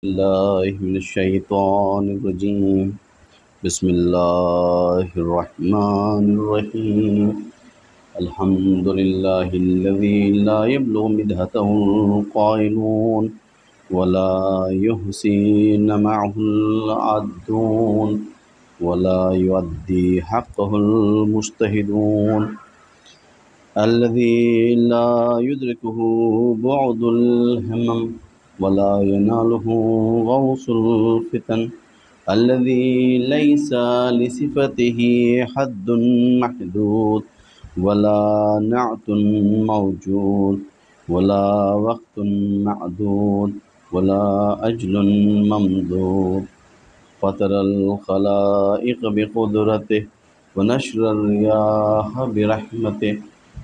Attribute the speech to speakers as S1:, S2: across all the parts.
S1: الله من الشيطان الرجيم. بسم الله الرحمن الرحيم. الحمد لله الذي لا يبلغ مدحته القائلون ولا يحسن معه العادون ولا يؤدي حقه المجتهدون الذي لا يدركه بعد الهمم ولا يناله غوص الفتن الذي ليس لصفته حد محدود ولا نعت موجود ولا وقت معدود ولا أجل ممدود فطر الخلائق بقدرته ونشر الرياح برحمته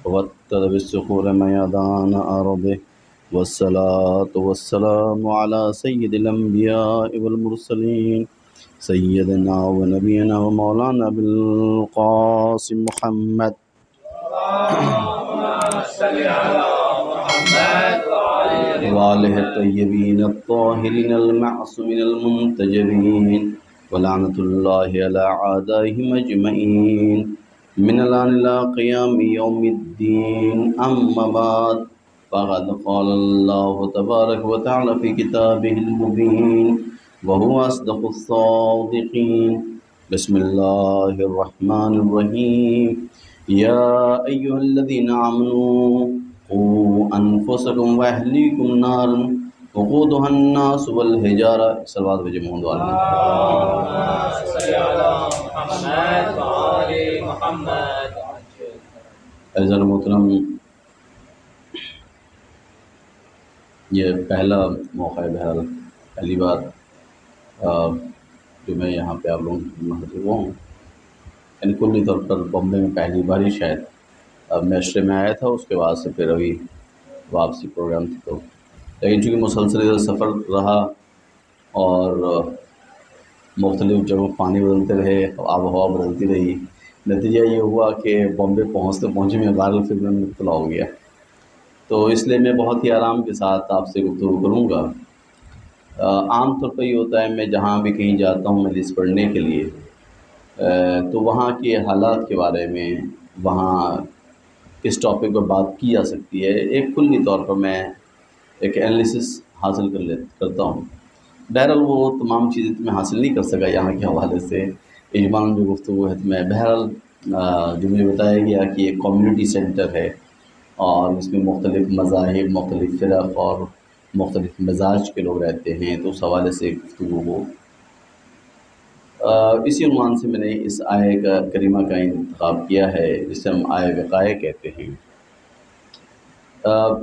S1: ووتر بالصخور ميدان أرضه والصلاة والسلام على سيد الأنبياء والمرسلين سيدنا ونبينا ومولانا بالقاسم محمد وآله الطيبين الطاهرين المعصومين المنتجبين ولعنة الله على أعدائهم أجمعين من الآن إلى قيام يوم الدين. أما بعد فقد قال الله تبارك وتعالى في كتابه المبين وهو أصدق الصادقين. بسم الله الرحمن الرحيم. يا أيها الذين آمنوا قوا أنفسكم وأهليكم نارا وقودها الناس والحجارة. صلوات بجے محمد والے عزیزان محترم، یہ پہلا موقع ہے، بہرحال پہلی بار جو میں یہاں پہ آپ لوگوں کی حاضر ہوا ہوں. یعنی کلی طور پر بمبے میں پہلی بار ہی شاید معاشرے میں آیا تھا، اس کے بعد سے پھر ابھی واپسی پروگرام تھی. تو لیکن چونکہ مسلسل ادھر سفر رہا اور مختلف جگہوں پانی بدلتے رہے، آب و ہوا بدلتی رہی، نتیجہ یہ ہوا کہ بمبے پہنچے میں وائرل فیور میں مبتلا ہو گیا. تو اس لیے میں بہت ہی آرام کے ساتھ آپ سے گفتگو کروں گا. عام طور پر یہ ہوتا ہے میں جہاں بھی کہیں جاتا ہوں مجلس پڑھنے کے لیے تو وہاں کے حالات کے بارے میں، وہاں کس ٹاپک پر بات کی جا سکتی ہے، ایک کلی طور پر میں ایک انالیسس حاصل کرتا ہوں. بہرحال وہ تمام چیزیں تو میں حاصل نہیں کر سکا یہاں کے حوالے سے. اجمالاً جو گفتگو ہے تو میں بہرحال جو مجھے بتایا گیا کہ ایک کمیونٹی سینٹر ہے اور اس میں مختلف مذاہب، مختلف فرق اور مختلف مزاج کے لوگ رہتے ہیں، تو اس حوالے سے گفتگو ہو. اسی عنوان سے میں نے اس آیہ کریمہ کا انتخاب کیا ہے جسے ہم آیہ وقایہ کہتے ہیں.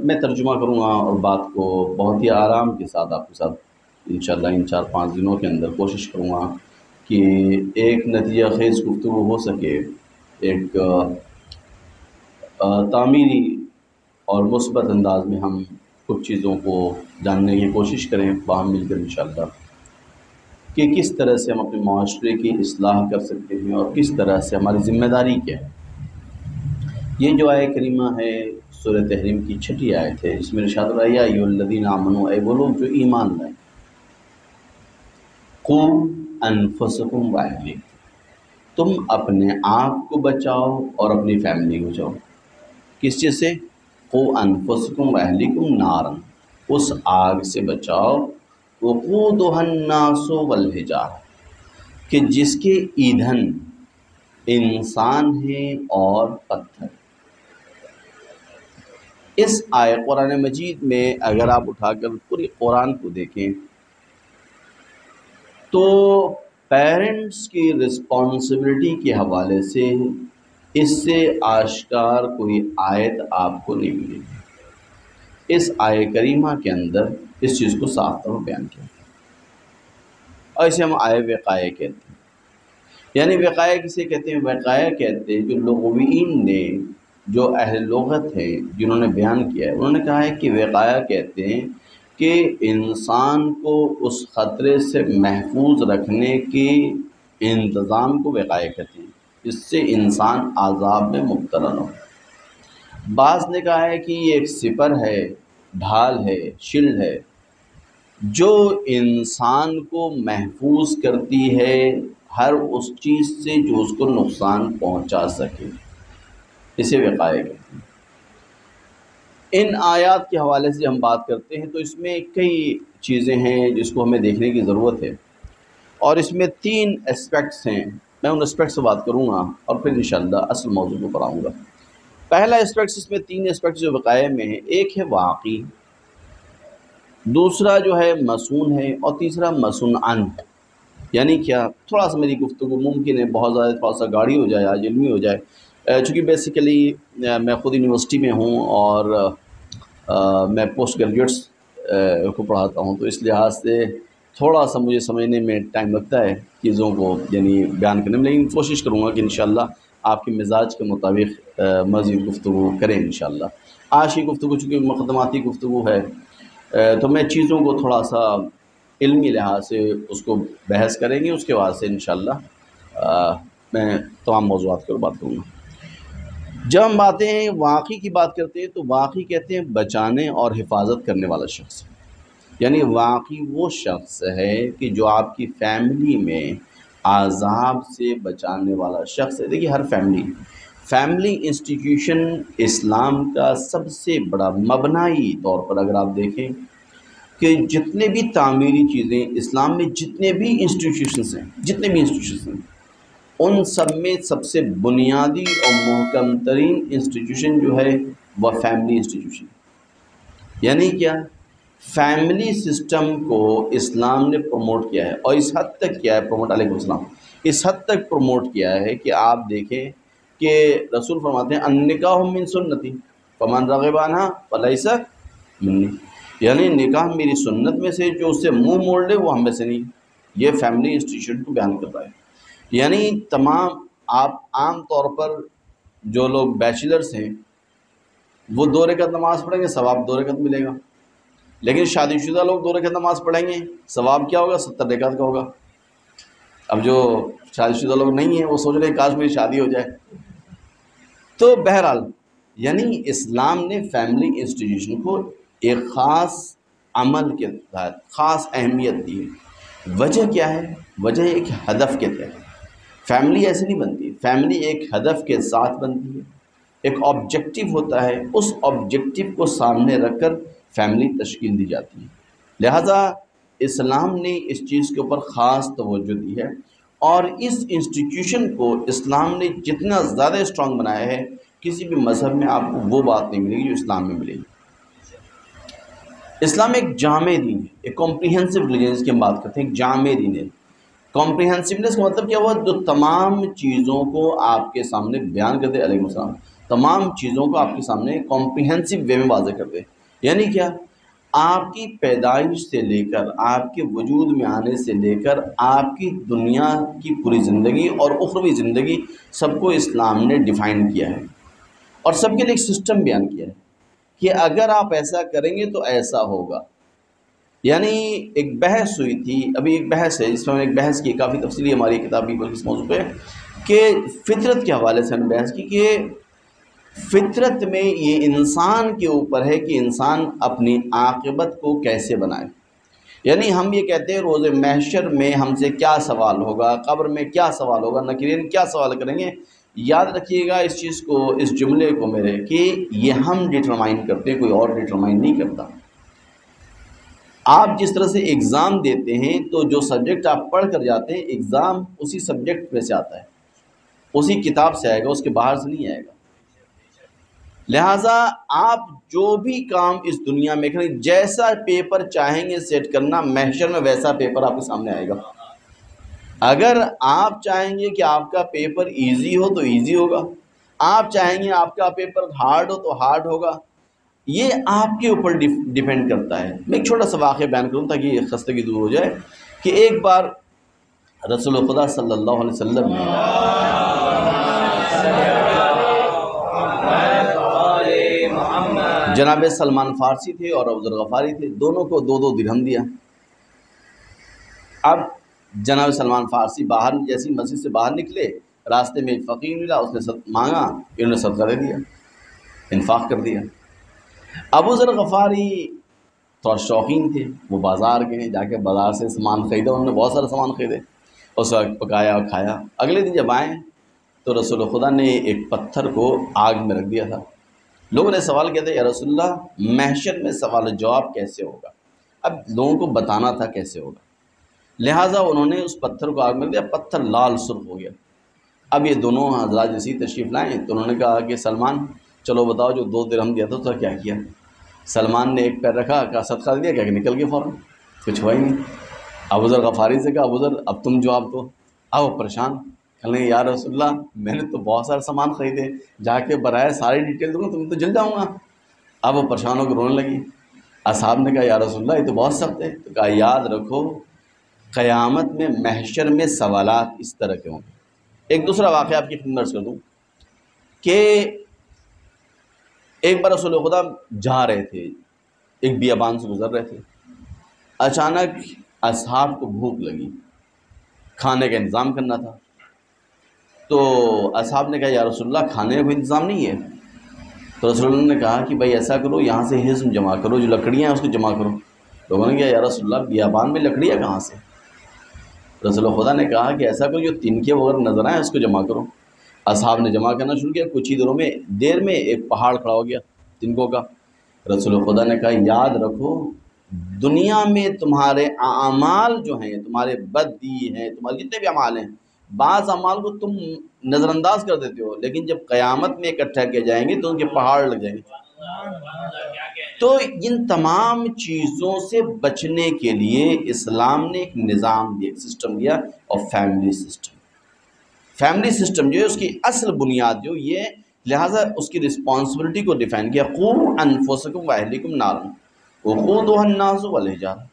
S1: میں ترجمہ کروں گا اور بات کو بہت ہی آرام کے ساتھ آپ کے ساتھ انشاءاللہ ان 4-5 دنوں کے اندر کوشش کروں گا کہ ایک نتیجہ خیز گفتگو ہو سکے، ایک تعمیری اور مثبت انداز میں ہم کچھ چیزوں کو جاننے کی کوشش کریں باہم مل کر انشاءاللہ، کہ کس طرح سے ہم اپنے معاشرے کی اصلاح کر سکتے ہیں اور کس طرح سے ہماری ذمہ داری کیا ہے. یہ جو آیہ کریمہ ہے سورہ تحریم کی 6 آیت ہے، اس میں ارشاد ہے یا ایھا الذین آمنوا، اے وہ لوگ جو ایمان لائیں، قوا انفسکم واہلیکم، تم اپنے آپ کو بچاؤ اور اپنی فیملی کو بچاؤ. کس چیز سے؟ قوا انفسکم واہلیکم نارا، اس آگ سے بچاؤ، وقودھا الناس والحجارہ، کہ جس کے ایندھن انسان ہیں اور پتھر. اس آیہ قرآن مجید میں اگر آپ اٹھا کر پوری قرآن کو دیکھیں تو پیرنٹس کی رسپانسبلٹی کے حوالے سے اس سے آشکار کوئی آیت آپ کو نہیں ملے گی. اس آیہ کریمہ کے اندر اس چیز کو صاف طور پر بیان کیا، اور اسے ہم آیہ وقایہ کہتے ہیں. یعنی وقایہ کسے کہتے ہیں؟ وقایہ کہتے ہیں جو لغویین نے، جو اہل لغت ہیں جنہوں نے بیان کیا ہے، انہوں نے کہا ہے کہ وقایہ کہتے ہیں کہ انسان کو اس خطرے سے محفوظ رکھنے کے انتظام کو وقایہ کہتے ہیں، جس سے انسان عذاب میں مبتلا نہ ہو. بعض نے کہا ہے کہ یہ ایک سپر ہے، ڈھال ہے، شیلڈ ہے جو انسان کو محفوظ کرتی ہے ہر اس چیز سے جو اس کو نقصان پہنچا سکے، اسے وقایہ کہتے ہیں۔ ان آیات کے حوالے سے ہم بات کرتے ہیں تو اس میں کئی چیزیں ہیں جس کو ہمیں دیکھنے کی ضرورت ہے، اور اس میں 3 اسپیکٹس ہیں۔ میں ان اسپیکٹ سے بات کروں گا اور پھر انشاءاللہ اصل موضوع کو پر آؤں گا۔ پہلا اسپیکٹ، اس میں 3 اسپیکٹ جو وقایہ میں ہیں، ایک ہے واقعی، دوسرا جو ہے مصون ہے، اور تیسرا مصنوعاً۔ یعنی کیا؟ تھوڑا سا میری گفتگو ممکن ہے بہت زیادہ تھوڑا سا گاڑی ہو جائے، آج علمی ہو جائے، چونکہ بیسیکلی میں خود یونیورسٹی میں ہوں اور میں پوسٹ گریجویٹس کو پڑھاتا ہوں، تو اس لحاظ سے تھوڑا سا مجھے سمجھنے میں ٹائم لگتا ہے چیزوں کو یعنی بیان کرنے میں، لیکن کوشش کروں گا کہ انشاءاللہ آپ کے مزاج کے مطابق مزید گفتگو کریں انشاءاللہ۔ آج کی گفتگو چونکہ مقدماتی گفتگو ہے، تو میں چیزوں کو تھوڑا سا علمی لحاظ سے اس کو بحث کریں گے، اس کے بعد سے انشاءاللہ میں تمام موضوعات پر بات کروں گا۔ جب ہم باتیں واقعی کی بات کرتے ہیں تو واقعی کہتے ہیں بچانے اور حفاظت کرنے والا شخص، یعنی واقعی وہ شخص ہے کہ جو آپ کی فیملی میں عذاب سے بچانے والا شخص ہے۔ دیکھیے ہر فیملی انسٹیٹیوشن اسلام کا سب سے بڑا مبنائی طور پر اگر آپ دیکھیں کہ جتنے بھی تعمیری چیزیں اسلام میں، جتنے بھی انسٹیٹیوشنز ہیں، ان سب میں سب سے بنیادی اور محکم ترین انسٹیٹیوشن جو ہے وہ فیملی انسٹیٹیوشن۔ یعنی کیا؟ فیملی سسٹم کو اسلام نے پروموٹ کیا ہے، اور اس حد تک کیا ہے پروموٹ، علیکم السلام، اس حد تک پروموٹ کیا ہے کہ آپ دیکھیں کہ رسول فرماتے ہیں النکاح من سنتی فمن رغب عنہا فلیس منی، یعنی نکاح میری سنت میں سے، جو اس سے منہ موڑ لے وہ ہم میں سے نہیں۔ یہ فیملی انسٹیٹیوشن کو بیان کر رہا ہے۔ یعنی تمام آپ عام طور پر جو لوگ بیچلرز ہیں وہ 2 رکعت نماز پڑھیں گے، ثواب 2 رکعت ملے گا، لیکن شادی شدہ لوگ 2 رکعت نماز پڑھیں گے، ثواب کیا ہوگا؟ 70 رکعت کا ہوگا۔ اب جو شادی شدہ لوگ نہیں ہیں وہ سوچ رہے ہیں کاش میری شادی ہو جائے۔ تو بہرحال یعنی اسلام نے فیملی انسٹیٹیوشن کو ایک خاص عمل کے تحت خاص اہمیت دی ہے۔ وجہ کیا ہے؟ وجہ ایک ہدف کے تحت۔ فیملی ایسے نہیں بنتی، فیملی ایک ہدف کے ساتھ بنتی ہے، ایک آبجیکٹو ہوتا ہے، اس آبجیکٹو کو سامنے رکھ کر فیملی تشکیل دی جاتی ہے۔ لہٰذا اسلام نے اس چیز کے اوپر خاص توجہ دی ہے، اور اس انسٹیٹیوشن کو اسلام نے جتنا زیادہ اسٹرانگ بنایا ہے، کسی بھی مذہب میں آپ کو وہ بات نہیں ملے گی جو اسلام میں ملے گی۔ اسلام ایک جامع دین ہے، ایک کمپریہنسو ریلیجن، جس کی ہم بات کرتے ہیں، ایک جامع دین ہے۔ کمپریہنسونیس کا مطلب کیا ہوا؟ جو تمام چیزوں کو آپ کے سامنے بیان کر دے، علیہ السلام، تمام چیزوں کو آپ کے سامنے کمپریہنسو وے میں واضح کر دے۔ یعنی کیا؟ آپ کی پیدائش سے لے کر آپ کے وجود میں آنے سے لے کر آپ کی دنیا کی پوری زندگی اور اخروی زندگی، سب کو اسلام نے ڈیفائن کیا ہے، اور سب کے لیے ایک سسٹم بیان کیا ہے کہ اگر آپ ایسا کریں گے تو ایسا ہوگا۔ یعنی ایک بحث ہوئی تھی، ابھی ایک بحث ہے جس میں ایک بحث کی، کافی تفصیلی ہماری کتاب بھی اس موضوع پہ، کہ فطرت کے حوالے سے ہم نے بحث کی کہ فطرت میں یہ انسان کے اوپر ہے کہ انسان اپنی عاقبت کو کیسے بنائے۔ یعنی ہم یہ کہتے ہیں روز محشر میں ہم سے کیا سوال ہوگا، قبر میں کیا سوال ہوگا، نکیرین کیا سوال کریں گے۔ یاد رکھیے گا اس چیز کو، اس جملے کو میرے، کہ یہ ہم ڈٹرمائن کرتے ہیں، کوئی اور ڈٹرمائن نہیں کرتا۔ آپ جس طرح سے ایگزام دیتے ہیں تو جو سبجیکٹ آپ پڑھ کر جاتے ہیں، ایگزام اسی سبجیکٹ میں سے آتا ہے، اسی کتاب سے آئے گا، اس کے باہر سے نہیں آئے گا۔ لہٰذا آپ جو بھی کام اس دنیا میں کریں، جیسا پیپر چاہیں گے سیٹ کرنا، محشر میں ویسا پیپر آپ کے سامنے آئے گا۔ اگر آپ چاہیں گے کہ آپ کا پیپر ایزی ہو تو ایزی ہوگا، آپ چاہیں گے آپ کا پیپر ہارڈ ہو تو ہارڈ ہوگا، یہ آپ کے اوپر ڈیپینڈ کرتا ہے۔ میں ایک چھوٹا سا واقعہ بیان کروں تاکہ یہ خستگی دور ہو جائے، کہ ایک بار رسول خدا صلی اللہ علیہ وسلم نے جناب سلمان فارسی تھے اور ابو ذر غفاری تھے، دونوں کو 2 درہم دیا۔ اب جناب سلمان فارسی باہر، جیسی مسجد سے باہر نکلے، راستے میں ایک فقیر ملا، اس نے مانگا، انہوں نے صدقہ دے دیا، انفاق کر دیا۔ ابو ذر غفاری تھوڑا شوقین تھے، وہ بازار گئے، جا کے بازار سے سامان خریدا، انہوں نے بہت سارے سامان خریدے، اس وقت پکایا اور کھایا۔ اگلے دن جب آئیں تو رسول خدا نے ایک پتھر کو آگ میں رکھ دیا تھا۔ لوگوں نے سوال کیا تھا، یا رسول اللہ محشر میں سوال و جواب کیسے ہوگا؟ اب لوگوں کو بتانا تھا کیسے ہوگا، لہٰذا انہوں نے اس پتھر کو آگ میں رکھ دیا، پتھر لال سرخ ہو گیا۔ اب یہ دونوں حضرات جیسی تشریف لائیں تو انہوں نے کہا کہ سلمان چلو بتاؤ جو 2 درہم دیا تھا اس کا کیا کیا؟ سلمان نے ایک پیر رکھا، کہا صدقہ دیا، کیا کہ نکل گیا فوراً، کچھ ہوا ہی نہیں۔ ابو ذر غفاری سے کہا ابو ذر اب تم جواب دو۔ اب وہ پریشان، کہنے لگے یا رسول اللہ میں نے تو بہت سارے سامان خریدے، جا کے برائے ساری ڈیٹیل دوں گا تم تو جل جاؤں گا۔ اب وہ پریشان ہو کے رونے لگی۔ اصحاب نے کہا یا رسول اللہ یہ تو بہت سخت ہے، تو کہا یاد رکھو قیامت میں محشر میں سوالات اس طرح کے ہوں گے۔ ایک دوسرا واقعہ آپ کی خدمت عرض کر دوں کہ ایک بار رسول خدا جا رہے تھے، ایک بیابان سے گزر رہے تھے، اچانک اصحاب کو بھوک لگی، کھانے کا انتظام کرنا تھا، تو اصحاب نے کہا یا رسول اللہ کھانے کا کوئی انتظام نہیں ہے؟ تو رسول اللہ نے کہا کہ بھائی ایسا کرو یہاں سے حزم جمع کرو، جو لکڑیاں ہیں اس کو جمع کرو۔ لوگوں نے کہا یا رسول اللہ بیابان میں لکڑیاں کہاں سے؟ رسول خدا نے کہا کہ ایسا کرو جو تنکے وغیرہ نظر آئیں اس کو جمع کرو۔ اصحاب نے جمع کرنا شروع کیا، کچھ ہی دیر میں ایک پہاڑ کھڑا ہو گیا تنکوں کا۔ رسول خدا نے کہا یاد رکھو دنیا میں تمہارے اعمال جو ہیں، تمہارے بدی ہیں، تمہارے جتنے بھی اعمال ہیں، بعض اعمال کو تم نظر انداز کر دیتے ہو، لیکن جب قیامت میں اکٹھا کیے جائیں گے تو ان کے پہاڑ لگ جائیں گے۔ تو ان تمام چیزوں سے بچنے کے لیے اسلام نے ایک نظام دیا، ایک سسٹم دیا، اور فیملی سسٹم۔ فیملی سسٹم جو ہے اس کی اصل بنیاد جو یہ، لہٰذا اس کی رسپانسبلٹی کو ڈیفائن کیا، قوا انفسکم واہلیکم نارا وقودها الناس والحجارہ،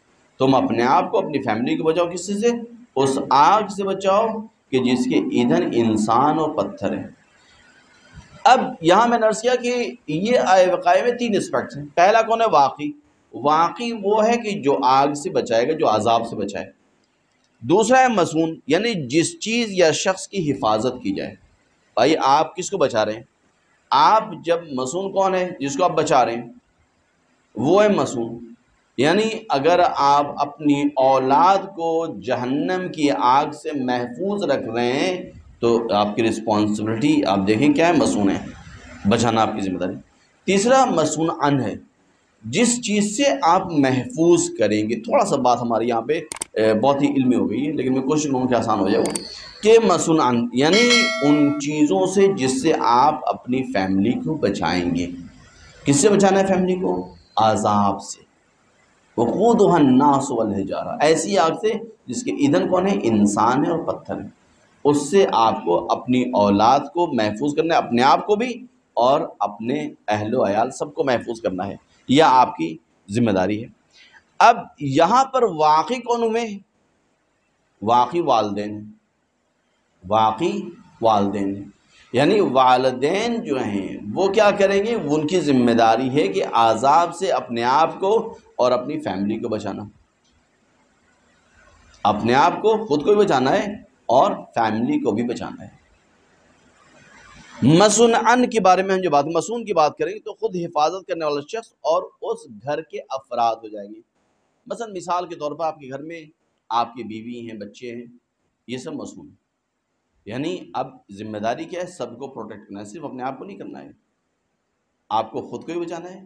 S1: تم اپنے آپ کو اپنی فیملی کو بچاؤ، کس سے؟ اس آگ سے بچاؤ کہ جس کے ایندھن انسان اور پتھر ہیں۔ اب یہاں میں نے عرض کیا کہ یہ آئے وقائع میں 3 اسپیکٹس ہیں۔ پہلا کون ہے؟ واقعی۔ واقعی وہ ہے کہ جو آگ سے بچائے گا، جو عذاب سے بچائے۔ دوسرا ہے مصون، یعنی جس چیز یا شخص کی حفاظت کی جائے۔ بھائی آپ کس کو بچا رہے ہیں؟ آپ جب مصون کون ہے؟ جس کو آپ بچا رہے ہیں وہ ہے مصون، یعنی اگر آپ اپنی اولاد کو جہنم کی آگ سے محفوظ رکھ رہے ہیں تو آپ کی رسپانسبلٹی آپ دیکھیں کیا ہے، مصون ہے، بچانا آپ کی ذمہ داری۔ تیسرا مصون ان ہے، جس چیز سے آپ محفوظ کریں گے۔ تھوڑا سا بات ہماری یہاں پہ بہت ہی علمی ہو گئی ہے، لیکن میں کوشش کروں کہ آسان ہو جائے وہ، کہ مصون ان یعنی ان چیزوں سے جس سے آپ اپنی فیملی کو بچائیں گے۔ کس سے بچانا ہے فیملی کو؟ عذاب سے۔ وقودها الناس والحجارہ، ایسی آگ سے جس کے ایندھن کون ہے؟ انسان ہے اور پتھر ہے۔ اس سے آپ کو اپنی اولاد کو محفوظ کرنا ہے، اپنے آپ کو بھی اور اپنے اہل و عیال سب کو محفوظ کرنا ہے، یہ آپ کی ذمہ داری ہے۔ اب یہاں پر واقعی کون ہوئے؟ واقعی والدین، واقعی والدین، یعنی والدین جو ہیں وہ کیا کریں گے؟ ان کی ذمہ داری ہے کہ عذاب سے اپنے آپ کو اور اپنی فیملی کو بچانا، اپنے آپ کو، خود کو بھی بچانا ہے اور فیملی کو بھی بچانا ہے۔ مصون ان کے بارے میں ہم جو مصون کی بات کریں گے تو خود حفاظت کرنے والا شخص اور اس گھر کے افراد ہو جائیں گے۔ مثلا مثال کے طور پر آپ کے گھر میں آپ کی بیوی ہیں، بچے ہیں، یہ سب مصون ہیں، یعنی اب ذمہ داری کیا ہے؟ سب کو پروٹیکٹ کرنا ہے، صرف اپنے آپ کو نہیں کرنا ہے، آپ کو خود کو بھی بچانا ہے،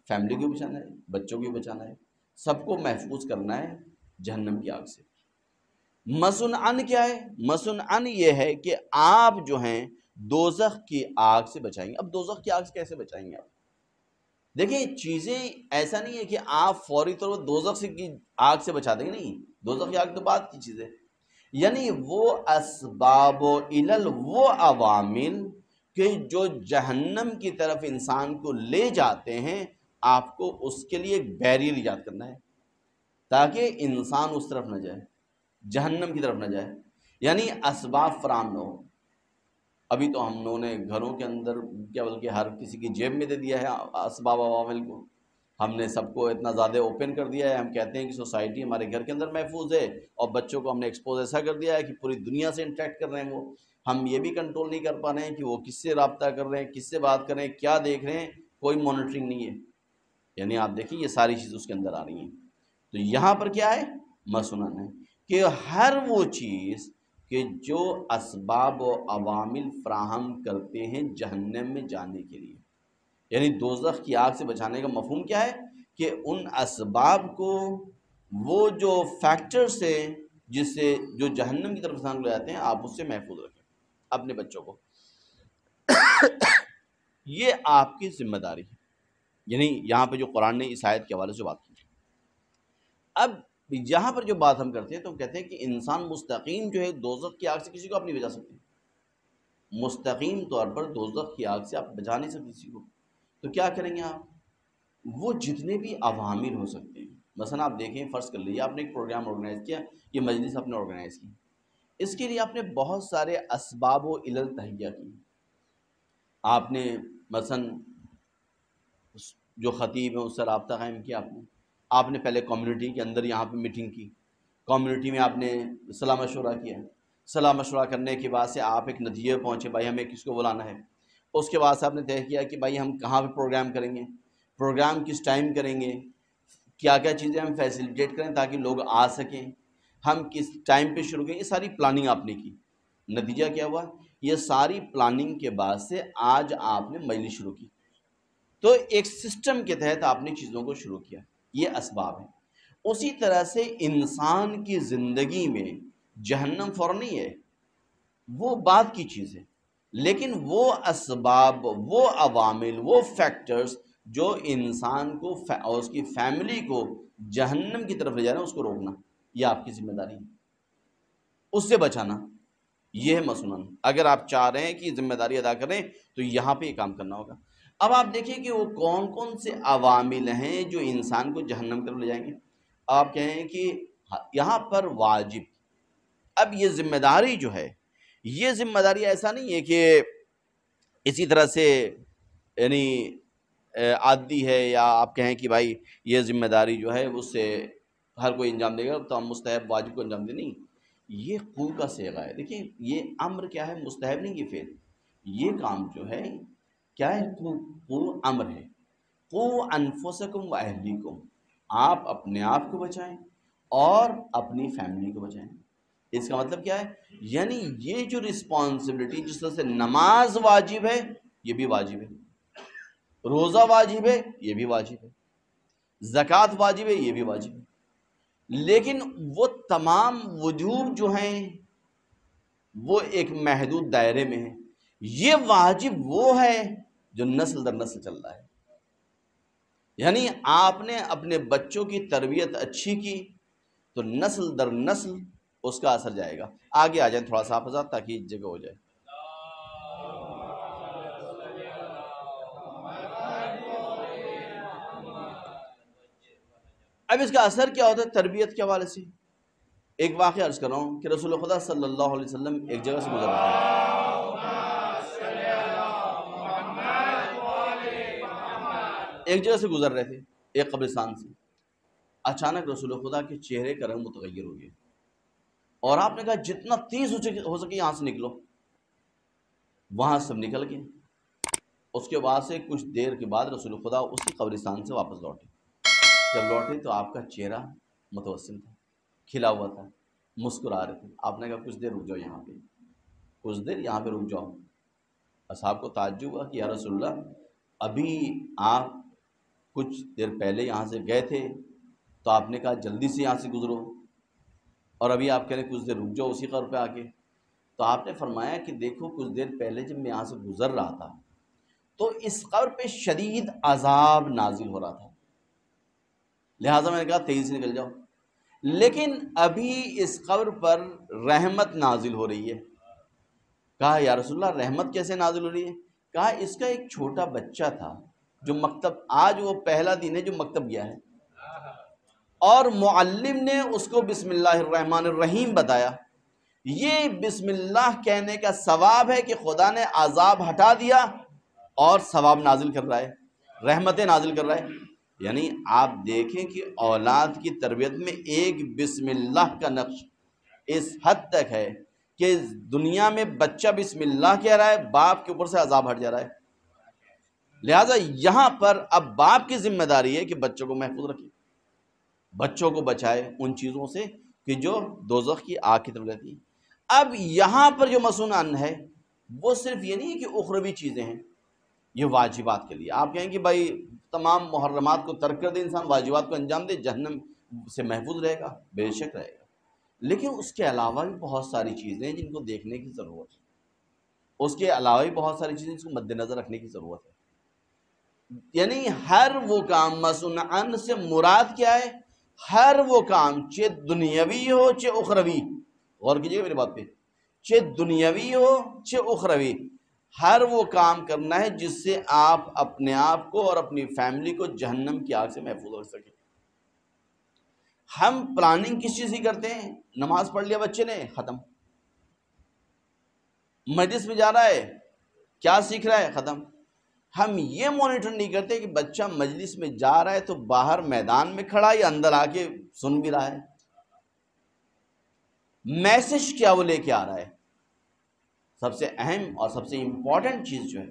S1: فیملی کو بھی بچانا ہے، بچوں کو بھی بچانا ہے، سب کو محفوظ کرنا ہے جہنم کی آگ سے۔ مصون ان کیا ہے؟ مصون ان یہ ہے کہ آپ جو ہیں دوزخ کی آگ سے بچائیں گے۔ اب دوزخ کی آگ سے کیسے بچائیں گے آپ؟ دیکھیں چیزیں ایسا نہیں ہے کہ آپ فوری طور پر دوزخ کی آگ سے بچا دیں گے، نہیں، دوزخ کی آگ تو بعد کی چیز ہے، یعنی وہ اسباب و علل، وہ عوامل کہ جو جہنم کی طرف انسان کو لے جاتے ہیں، آپ کو اس کے لیے ایک بیریئر ایجاد کرنا ہے تاکہ انسان اس طرف نہ جائے، جہنم کی طرف نہ جائے، یعنی اسباب فراہم نہ ہو۔ ابھی تو ہم لوگوں نے گھروں کے اندر کیا بلکہ ہر کسی کی جیب میں دے دیا ہے اسباب عوامل کو، ہم نے سب کو اتنا زیادہ اوپن کر دیا ہے، ہم کہتے ہیں کہ سوسائٹی ہمارے گھر کے اندر محفوظ ہے، اور بچوں کو ہم نے ایکسپوز ایسا کر دیا ہے کہ پوری دنیا سے انٹریکٹ کر رہے ہیں وہ، ہم یہ بھی کنٹرول نہیں کر پا رہے ہیں کہ وہ کس سے رابطہ کر رہے ہیں، کس سے بات کر رہے ہیں، کیا دیکھ رہے ہیں، کوئی مانیٹرنگ نہیں ہے۔ یعنی آپ دیکھیں یہ ساری چیز اس کے اندر آ رہی ہیں. تو یہاں پر کیا ہے؟ مسنن ہے کہ ہر وہ چیز کہ جو اسباب و عوامل فراہم کرتے ہیں جہنم میں جانے کے لیے، یعنی دوزخ کی آگ سے بچانے کا مفہوم کیا ہے کہ ان اسباب کو، وہ جو فیکٹرز ہیں جس سے جو جہنم کی طرف انسان لے جاتے ہیں، آپ اس سے محفوظ رکھیں اپنے بچوں کو. یہ آپ کی ذمہ داری ہے. یعنی یہاں پہ جو قرآن نے اس آیت کے حوالے سے بات کی. اب یہاں پر جو بات ہم کرتے ہیں تو ہم کہتے ہیں کہ انسان مستقیم جو ہے دوزخ کی آگ سے کسی کو آپ نہیں بچا سکتے. مستقیم طور پر دوزخ کی آگ سے آپ بچا نہیں سکتے کسی کو. تو کیا کریں گے آپ؟ وہ جتنے بھی عوامل ہو سکتے ہیں، مثلا آپ دیکھیں، فرض کر لیجیے آپ نے ایک پروگرام آرگنائز کیا، یہ مجلس آپ نے آرگنائز کی، اس کے لیے آپ نے بہت سارے اسباب و علل تہیہ کی. آپ نے مثلا جو خطیب ہیں اس سے رابطہ قائم کیا، آپ نے پہلے کمیونٹی کے اندر یہاں پہ میٹنگ کی، کمیونٹی میں آپ نے صلاح مشورہ کیا، صلاح مشورہ کرنے کے بعد سے آپ ایک نتیجے پہنچے بھائی ہمیں کس کو بلانا ہے. اس کے بعد سے آپ نے طے کیا کہ بھائی ہم کہاں پہ پروگرام کریں گے، پروگرام کس ٹائم کریں گے، کیا کیا چیزیں ہم فیسیلیٹیٹ کریں تاکہ لوگ آ سکیں، ہم کس ٹائم پہ شروع کریں. یہ ساری پلاننگ آپ نے کی. نتیجہ کیا ہوا؟ یہ ساری پلاننگ کے بعد سے آج آپ نے مجلس شروع کی. تو ایک سسٹم کے تحت آپ نے چیزوں کو شروع کیا. یہ اسباب ہیں. اسی طرح سے انسان کی زندگی میں جہنم فوراً نہیں ہے، وہ بعد کی چیز ہے، لیکن وہ اسباب، وہ عوامل، وہ فیکٹرز جو انسان کو اور اس کی فیملی کو جہنم کی طرف لے جا رہے ہیں، اس کو روکنا یہ آپ کی ذمہ داری ہے، اس سے بچانا. یہ ہے مسنن. اگر آپ چاہ رہے ہیں کہ ذمہ داری ادا کریں تو یہاں پہ یہ کام کرنا ہوگا. اب آپ دیکھیں کہ وہ کون کون سے عوامل ہیں جو انسان کو جہنم کی طرف لے جائیں گے. آپ کہیں کہ یہاں پر واجب. اب یہ ذمہ داری جو ہے، یہ ذمہ داری ایسا نہیں ہے کہ اسی طرح سے یعنی عادی ہے، یا آپ کہیں کہ بھائی یہ ذمہ داری جو ہے اس سے ہر کوئی انجام دے گا تو ہم مستحب واجب کو انجام دیں. نہیں، یہ قو کا صیغہ ہے. دیکھیں یہ امر کیا ہے، مستحب نہیں، یہ فعل. یہ کام جو ہے کیا ہے، قو امر ہے. قو انفسکم و اہلیکم، آپ اپنے آپ کو بچائیں اور اپنی فیملی کو بچائیں. اس کا مطلب کیا ہے؟ یعنی یہ جو رسپانسبلٹی، جس طرح سے نماز واجب ہے یہ بھی واجب ہے، روزہ واجب ہے یہ بھی واجب ہے، زکوٰۃ واجب ہے یہ بھی واجب ہے. لیکن وہ تمام وجوب جو ہیں وہ ایک محدود دائرے میں ہیں. یہ واجب وہ ہے جو نسل در نسل چل رہا ہے. یعنی آپ نے اپنے بچوں کی تربیت اچھی کی تو نسل در نسل اس کا اثر جائے گا. آگے آ جائیں تھوڑا سا آپ حضرات تاکہ جگہ ہو جائے. اب اس کا اثر کیا ہوتا ہے تربیت کے حوالے سے؟ ایک واقعہ عرض کر رہا ہوں کہ رسول خدا صلی اللہ علیہ وسلم ایک جگہ سے گزر رہے تھے. ایک جگہ سے گزر رہے تھے، ایک قبرستان سے. اچانک رسول خدا کے چہرے کا رنگ متغیر ہو گیا اور آپ نے کہا جتنا تیز ہو سکے یہاں سے نکلو. وہاں سب نکل گئے. اس کے بعد سے کچھ دیر کے بعد رسول خدا اسی قبرستان سے واپس لوٹے. جب لوٹے تو آپ کا چہرہ متوسم تھا، کھلا ہوا تھا، مسکرا رہے تھے. آپ نے کہا کچھ دیر رک جاؤ یہاں پہ، کچھ دیر یہاں پہ رک جاؤ. اصحاب کو تعجب ہوا کہ یا رسول اللہ، ابھی آپ کچھ دیر پہلے یہاں سے گئے تھے تو آپ نے کہا جلدی سے یہاں سے گزرو، اور ابھی آپ کہہ رہے ہیں کچھ دیر رک جاؤ اسی قبر پہ آ کے. تو آپ نے فرمایا کہ دیکھو کچھ دیر پہلے جب میں یہاں سے گزر رہا تھا تو اس قبر پہ شدید عذاب نازل ہو رہا تھا، لہٰذا میں نے کہا تیزی سے نکل جاؤ. لیکن ابھی اس قبر پر رحمت نازل ہو رہی ہے. کہا یا رسول اللہ رحمت کیسے نازل ہو رہی ہے؟ کہا اس کا ایک چھوٹا بچہ تھا جو مکتب، آج وہ پہلا دن ہے جو مکتب گیا ہے، اور معلم نے اس کو بسم اللہ الرحمن الرحیم بتایا. یہ بسم اللہ کہنے کا ثواب ہے کہ خدا نے عذاب ہٹا دیا اور ثواب نازل کر رہا ہے، رحمتیں نازل کر رہا ہے. یعنی آپ دیکھیں کہ اولاد کی تربیت میں ایک بسم اللہ کا نقش اس حد تک ہے کہ دنیا میں بچہ بسم اللہ کہہ رہا ہے، باپ کے اوپر سے عذاب ہٹ جا رہا ہے. لہٰذا یہاں پر اب باپ کی ذمہ داری ہے کہ بچوں کو محفوظ رکھے، بچوں کو بچائے ان چیزوں سے کہ جو دوزخ کی آگ کی طرف رہتی ہیں۔ اب یہاں پر جو مصنوعاً ہے وہ صرف یہ نہیں ہے کہ اخروی چیزیں ہیں، یہ واجبات کے لیے۔ آپ کہیں کہ بھائی تمام محرمات کو ترک کر دے انسان، واجبات کو انجام دے، جہنم سے محفوظ رہے گا، بے شک رہے گا، لیکن اس کے علاوہ بھی بہت ساری چیزیں ہیں جن کو دیکھنے کی ضرورت ہے، اس کے علاوہ بھی بہت ساری چیزیں جس کو مد نظر رکھنے کی ضرورت ہے۔ یعنی ہر وہ کام مصنوعاً سے مراد کیا ہے؟ ہر وہ کام چاہے دنیاوی ہو چاہے اخروی، غور کیجیے میری بات پہ، چاہے دنیاوی ہو چاہے اخروی، ہر وہ کام کرنا ہے جس سے آپ اپنے آپ کو اور اپنی فیملی کو جہنم کی آگ سے محفوظ رکھ سکیں۔ ہم پلاننگ کس چیز کی کرتے ہیں؟ نماز پڑھ لیا بچے نے، ختم۔ مجلس میں جا رہا ہے، کیا سیکھ رہا ہے، ختم۔ ہم یہ مانیٹر نہیں کرتے کہ بچہ مجلس میں جا رہا ہے تو باہر میدان میں کھڑا یا اندر آ کے سن بھی رہا ہے، میسج کیا وہ لے کے آ رہا ہے۔ سب سے اہم اور سب سے امپورٹنٹ چیز جو ہے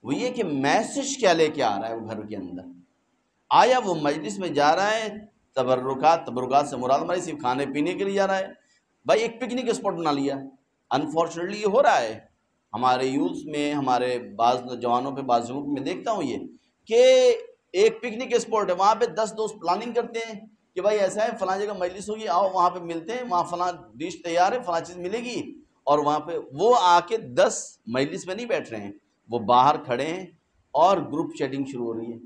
S1: وہ یہ کہ میسج کیا لے کے آ رہا ہے وہ گھر کے اندر۔ آیا وہ مجلس میں جا رہا ہے تبرکات سے مراد ہمارے صرف کھانے پینے کے لیے جا رہا ہے؟ بھائی ایک پکنک اسپاٹ بنا لیا، انفارچونیٹلی یہ ہو رہا ہے ہمارے یوتھ میں، ہمارے بعض نوجوانوں پہ، بعض لوگوں میں دیکھتا ہوں یہ کہ ایک پکنک اسپاٹ ہے، وہاں پہ 10 دوست پلاننگ کرتے ہیں کہ بھائی ایسا ہے فلاں جگہ مجلس ہوگی، آؤ وہاں پہ ملتے ہیں، وہاں فلاں ڈش تیار ہے، فلاں چیز ملے گی، اور وہاں پہ وہ آ کے 10 مجلس میں نہیں بیٹھ رہے ہیں، وہ باہر کھڑے ہیں اور گروپ چیٹنگ شروع ہو رہی ہے۔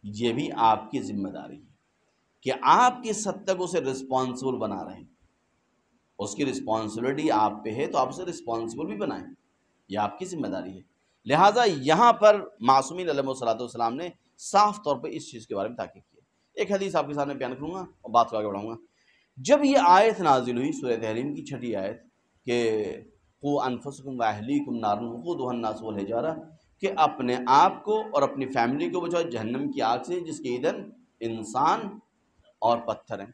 S1: یہ بھی آپ کی ذمہ داری ہے کہ آپ کس حد تک اسے رسپانسبل بنا رہے ہیں، اس کی رسپانسبلٹی آپ پہ ہے تو آپ اسے رسپانسبل بھی بنائیں، یہ آپ کی ذمہ داری ہے۔ لہٰذا یہاں پر معصومین علیہ الصلوۃ والسلام نے صاف طور پہ اس چیز کے بارے میں تاکید کی ہے۔ ایک حدیث آپ کے سامنے بیان کروں گا اور بات کو آگے بڑھاؤں گا۔ جب یہ آیت نازل ہوئی، سورہ تحریم کی 6ٹھی آیت، کہ قوا انفسکم واہلیکم نارا وقودها الناس والحجارہ، کہ اپنے آپ کو اور اپنی فیملی کو بچاؤ جہنم کی آگ سے جس کے ایندھن انسان اور پتھر ہیں۔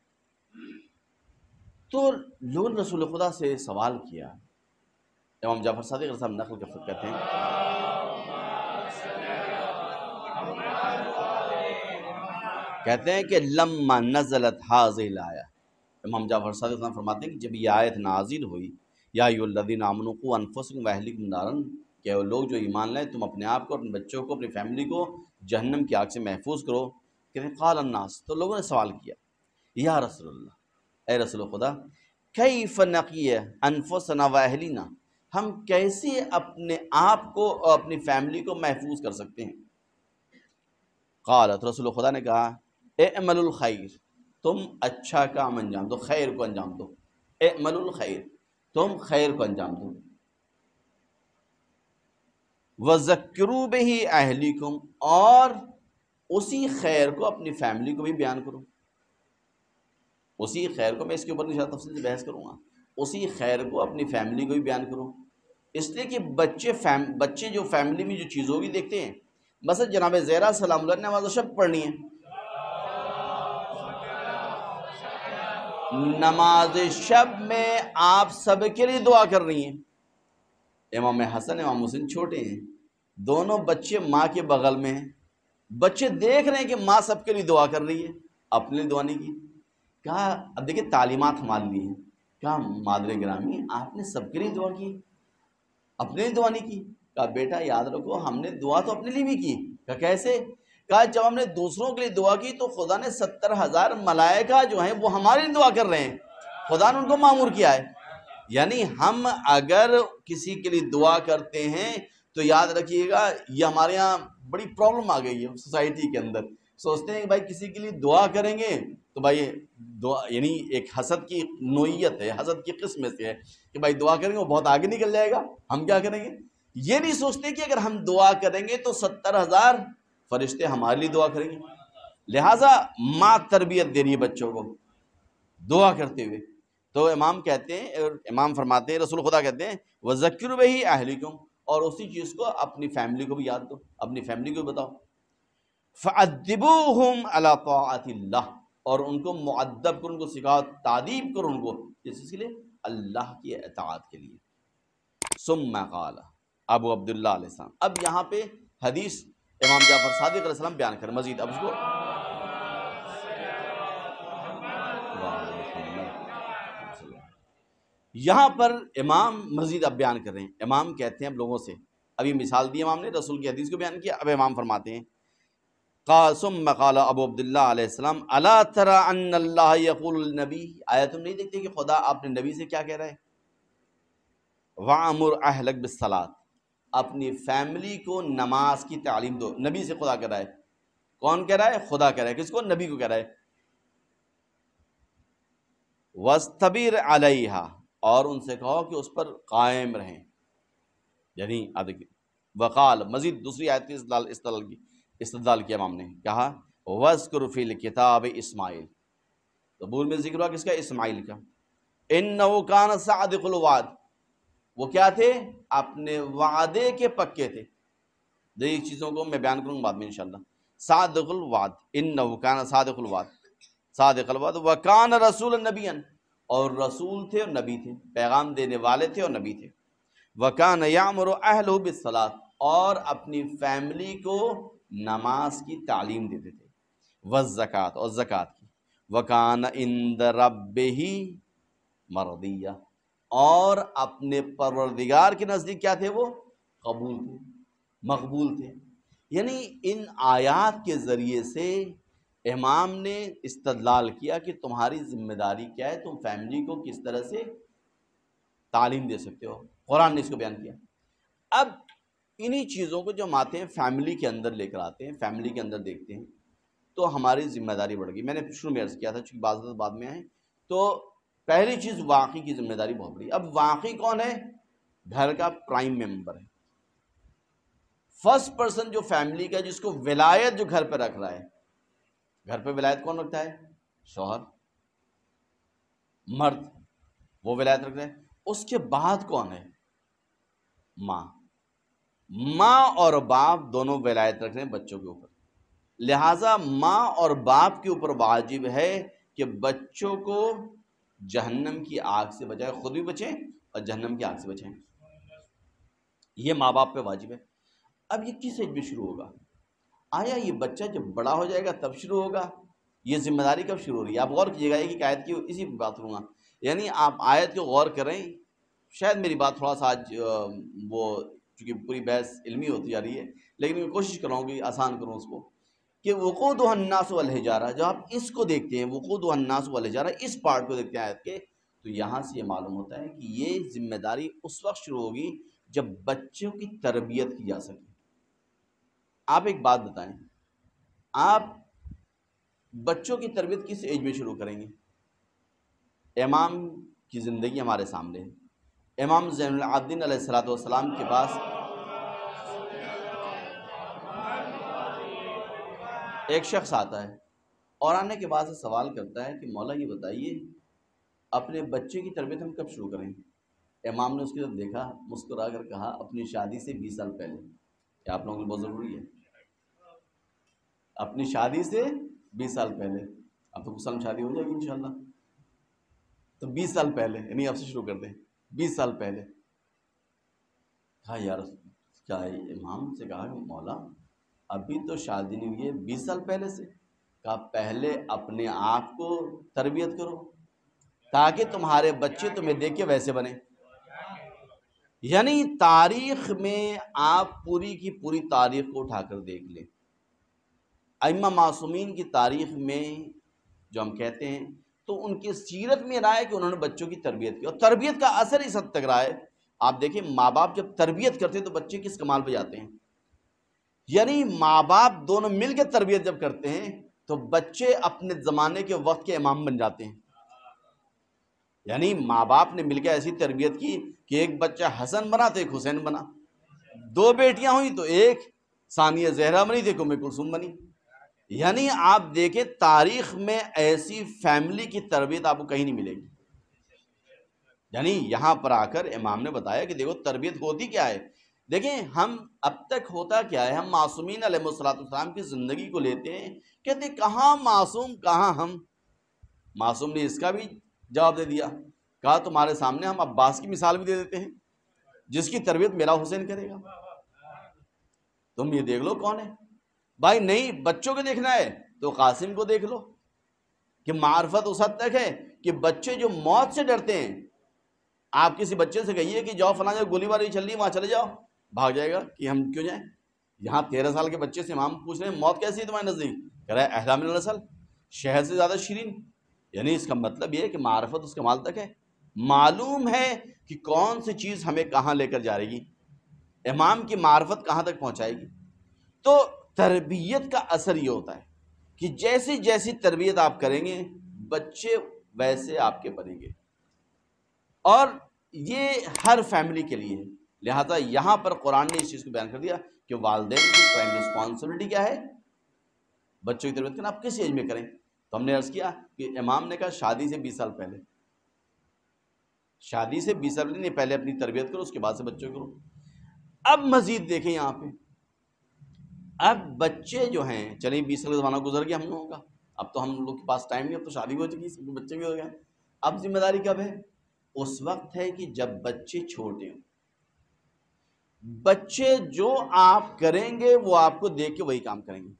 S1: تو لوگوں نے رسول خدا سے سوال کیا، امام جعفر صادق صاحب نقل کہتے ہیں کہ لما نزلت هذه الآیہ، امام جعفر صادق صاحب فرماتے ہیں کہ جب یہ آیت نازل ہوئی، یا ایھا الذین آمنوا قوا انفسکم واہلیکم نارا، کہ وہ لوگ جو ایمان لائے تم اپنے آپ کو، اپنے بچوں کو، اپنی فیملی کو جہنم کی آگ سے محفوظ کرو، کہ قال الناس، تو لوگوں نے سوال کیا، یا رسول اللہ، اے رسول خدا، کیف نقی انفسنا واہلینا، ہم کیسے اپنے آپ کو اور اپنی فیملی کو محفوظ کر سکتے ہیں؟ قالت، رسول خدا نے کہا، اعملوا الخیر، تم اچھا کام انجام دو، خیر کو انجام دو، اعملوا الخیر، تم خیر کو انجام دو، وذکروا بہ اہلیکم، اور اسی خیر کو اپنی فیملی کو بھی بیان کرو۔ اسی خیر کو، میں اس کے اوپر انشاءاللہ تفصیل سے بحث کروں گا، اسی خیر کو اپنی فیملی کو بھی بیان کرو، اس لیے کہ بچے جو فیملی میں جو چیزوں کی دیکھتے ہیں، مثلا جناب زہرا سلام اللہ نے نماز شب پڑھنی ہے، نماز شب میں آپ سب کے لیے دعا کر رہی ہیں، امام حسن امام حسین چھوٹے ہیں، دونوں بچے ماں کے بغل میں ہیں، بچے دیکھ رہے ہیں کہ ماں سب کے لیے دعا کر رہی ہے، اپنے لیے دعا نہیں کی۔ کہا، اب دیکھیں تعلیمات ہمارے لیے ہیں، کہا مادر گرامی آپ نے سب کے لیے دعا کی، اپنے لیے دعا نہیں کی؟ کہا بیٹا یاد رکھو ہم نے دعا تو اپنے لیے بھی کی۔ کہا کیسے؟ کہا جب ہم نے دوسروں کے لیے دعا کی تو خدا نے 70,000 ملائکہ جو ہیں وہ ہمارے لیے دعا کر رہے ہیں، خدا نے ان کو مامور کیا ہے۔ یعنی ہم اگر کسی کے لیے دعا کرتے ہیں تو یاد رکھیے گا، یہ ہمارے یہاں بڑی پرابلم آ گئی ہے سوسائٹی کے اندر، سوچتے ہیں کہ بھائی کسی کے لیے دعا کریں گے تو بھائی دعا یعنی ایک حسد کی نوعیت ہے، حسد کی قسم سے ہے کہ بھائی دعا کریں گے وہ بہت آگے نکل جائے گا، ہم کیا کریں گے؟ یہ نہیں سوچتے کہ اگر ہم دعا کریں گے تو 70,000 فرشتے ہمارے لیے دعا کریں گے۔ لہٰذا ماں تربیت دے رہی ہے بچوں کو دعا کرتے ہوئے، تو امام کہتے ہیں، امام فرماتے ہیں، رسول خدا کہتے ہیں وَذَكِّرُوا بِهِ أَهْلِكُمْ، اور اسی چیز کو اپنی فیملی کو بھی یاد دو، اپنی فیملی کو بھی بتاؤ۔ فَأَدِّبُوهُمْ عَلَىٰ طَاعَةِ اللَّهِ، اور ان کو مؤدب کرو، ان کو سکھاؤ، تعدیب کرو ان کو، اس کے لیے اللہ کی اطاعت کے لیے۔ ثُمَّ قَالَ، ابو عبداللہ علیہ السلام. اب یہاں پہ حدیث امام جعفر صادق علیہ السلام بیان کریں مزید. اب اس کو یہاں پر امام مزید اب بیان کر رہے ہیں. امام کہتے ہیں اب لوگوں سے، ابھی مثال دی امام نے، رسول کی حدیث کو بیان کیا. اب امام فرماتے ہیں قاسم قال ابو عبداللہ علیہ السلام الا ترى ان اللہ یقول للنبی، آیا تم نہیں دیکھتے کہ خدا اپنے نبی سے کیا کہہ رہا ہے؟ وَعْمُرْ أَهْلَكَ بِالصَّلَاةِ، اپنی فیملی کو نماز کی تعلیم دو. نبی سے خدا کہہ رہا ہے. کون کہہ رہا ہے؟ خدا کہہ رہا ہے. کس کو؟ نبی کو کہہ رہا ہے. وَاسْتَبِرْ عَلَيْهَا، اور ان سے کہو کہ اس پر قائم رہیں. یعنی وقال، مزید دوسری آیت کی استدلال کیا امام نے، کہا وَاذْكُرْ فِي الْكِتَابِ اسماعیل، زبور میں ذکر ہوا کس کا؟ اسماعیل کا. إِنَّهُ كَانَ صَادِقُ الْوَعْدِ، وہ کیا تھے؟ اپنے وعدے کے پکے تھے. دیکھیے چیزوں کو میں بیان کروں بعد میں انشاءاللہ. صادق الوعد، انہ کان صادق الوعد، صادق الوعد. وکان رسول نبیا، اور رسول تھے اور نبی تھے، پیغام دینے والے تھے اور نبی تھے. وکان یامر اہلہ بالصلاۃ، اور اپنی فیملی کو نماز کی تعلیم دیتے تھے. والزکات، اور زکات کی. وکان عند ربہ مرضیہ، اور اپنے پروردگار کے نزدیک کیا تھے؟ وہ قبول تھے، مقبول تھے. یعنی ان آیات کے ذریعے سے امام نے استدلال کیا کہ تمہاری ذمہ داری کیا ہے، تم فیملی کو کس طرح سے تعلیم دے سکتے ہو. قرآن نے اس کو بیان کیا. اب انہی چیزوں کو جو ہم آتے ہیں فیملی کے اندر لے کر آتے ہیں، فیملی کے اندر دیکھتے ہیں، تو ہماری ذمہ داری بڑھ گئی. میں نے شروع میں عرض کیا تھا چونکہ بعد میں آئے، تو پہلی چیز واقعی کی ذمہ داری بہت بڑی. اب واقعی کون ہے؟ گھر کا پرائم ممبر ہے، فرسٹ پرسن جو فیملی کا، جس کو ولایت جو گھر پہ رکھ رہا ہے. گھر پہ ولایت کون رکھتا ہے؟ شوہر، مرد، وہ ولایت رکھ رہے ہیں. اس کے بعد کون ہے؟ ماں. ماں اور باپ دونوں ولایت رکھ رہے ہیں بچوں کے اوپر. لہٰذا ماں اور باپ کے اوپر واجب ہے کہ بچوں کو جہنم کی آگ سے بچائے، خود بھی بچیں اور جہنم کی آگ سے بچیں. یہ ماں باپ پہ واجب ہے. اب یہ کس ایج میں شروع ہوگا؟ آیا یہ بچہ جب بڑا ہو جائے گا تب شروع ہوگا؟ یہ ذمہ داری کب شروع ہو رہی ہے؟ آپ غور کیجیے گا، ایک آیت کی اسی پہ بات کروں گا. یعنی آپ آیت کو غور کریں. شاید میری بات تھوڑا سا آج وہ چونکہ پوری بحث علمی ہوتی جا رہی ہے، لیکن میں کوشش کر رہا ہوں کہ آسان کروں اس کو، کہ وقودها الناس والحجارہ، جب آپ اس کو دیکھتے ہیں وقودها الناس والحجارہ، اس پارٹ کو دیکھتے ہیں آیت کے، تو یہاں سے یہ معلوم ہوتا ہے کہ یہ ذمہ داری اس وقت شروع ہوگی جب بچوں کی تربیت کی جا سکے. آپ ایک بات بتائیں، آپ بچوں کی تربیت کس ایج میں شروع کریں گے؟ امام کی زندگی ہمارے سامنے ہے. امام زین العابدین علیہ السلام کے پاس ایک شخص آتا ہے اور آنے کے بعد سے سوال کرتا ہے کہ مولا یہ بتائیے اپنے بچے کی تربیت ہم کب شروع کریں؟ امام نے اس کی طرف دیکھا، مسکرا کر کہا اپنی شادی سے 20 سال پہلے. کیا آپ لوگوں کے لیے بہت ضروری ہے؟ اپنی شادی سے 20 سال پہلے. اب تو کچھ سال شادی ہو جائے گی انشاءاللہ، تو 20 سال پہلے، یعنی اب سے شروع کر دیں 20 سال پہلے. کہا یار کیا امام سے کہا کہ مولا ابھی تو شادی نہیں ہوئی ہے 20 سال پہلے سے؟ کہا پہلے اپنے آپ کو تربیت کرو تاکہ تمہارے بچے تمہیں دیکھ کے ویسے بنے. یعنی تاریخ میں آپ پوری کی پوری تاریخ کو اٹھا کر دیکھ لیں، ائمہ معصومین کی تاریخ میں جو ہم کہتے ہیں تو ان کی سیرت میں رہا ہے کہ انہوں نے بچوں کی تربیت کی، اور تربیت کا اثر اس حد تک رہا ہے. آپ دیکھیں ماں باپ جب تربیت کرتے ہیں تو بچے کس کمال پہ جاتے ہیں. یعنی ماں باپ دونوں مل کے تربیت جب کرتے ہیں تو بچے اپنے زمانے کے وقت کے امام بن جاتے ہیں. یعنی ماں باپ نے مل کے ایسی تربیت کی کہ ایک بچہ حسن بنا تو ایک حسین بنا، 2 بیٹیاں ہوئیں تو ایک ثانیہ زہرا بنی تو ایک ام کلثوم بنی. یعنی آپ دیکھیں تاریخ میں ایسی فیملی کی تربیت آپ کو کہیں نہیں ملے گی. یعنی یہاں پر آ کر امام نے بتایا کہ دیکھو تربیت ہوتی کیا ہے. دیکھیں ہم اب تک ہوتا کیا ہے، ہم معصومین علیہ السلام کی زندگی کو لیتے ہیں، کہتے ہیں کہاں معصوم کہاں ہم. معصوم نے اس کا بھی جواب دے دیا، کہا تمہارے سامنے ہم عباس کی مثال بھی دے دیتے ہیں. جس کی تربیت میرا حسین کرے گا. تم یہ دیکھ لو کون ہے بھائی. نہیں بچوں کو دیکھنا ہے تو قاسم کو دیکھ لو کہ معرفت اس حد تک ہے کہ بچے جو موت سے ڈرتے ہیں، آپ کسی بچے سے کہیے کہ جاؤ فلاں جگہ گولی باری چل رہی ہے وہاں چلے جاؤ، بھاگ جائے گا کہ ہم کیوں جائیں. یہاں 13 سال کے بچے سے امام پوچھ رہے ہیں موت کیسی ہے تمہارے نزدیک، کہہ رہا ہے احلام النسل، شہد سے زیادہ شیرین. یعنی اس کا مطلب یہ ہے کہ معرفت اس کمال تک ہے، معلوم ہے کہ کون سی چیز ہمیں کہاں لے کر جا رہی گی، امام کی معرفت کہاں تک پہنچائے گی. تو تربیت کا اثر یہ ہوتا ہے کہ جیسی جیسی تربیت آپ کریں گے بچے ویسے آپ کے بنیں گے. اور یہ ہر فیملی کے لیے ہے. لہٰذا یہاں پر قرآن نے اس چیز کو بیان کر دیا کہ والدین کی پرائم رسپانسبلٹی کیا ہے، بچوں کی تربیت کرنا. آپ کس ایج میں کریں؟ تو ہم نے عرض کیا کہ امام نے کہا شادی سے 20 سال پہلے، شادی سے 20 سال پہلے، پہلے اپنی تربیت کرو اس کے بعد سے بچوں کرو. اب مزید دیکھیں یہاں پہ، اب بچے جو ہیں، چلیں 20 سال کا زمانہ گزر گیا ہم لوگوں کا، اب تو ہم لوگ کے پاس ٹائم نہیں، اب تو شادی ہو چکی، سب کے بچے بھی ہو گئے. اب ذمہ داری کب ہے؟ اس وقت ہے کہ جب بچے چھوٹے ہوں. بچے جو آپ کریں گے وہ آپ کو دیکھ کے وہی کام کریں گے.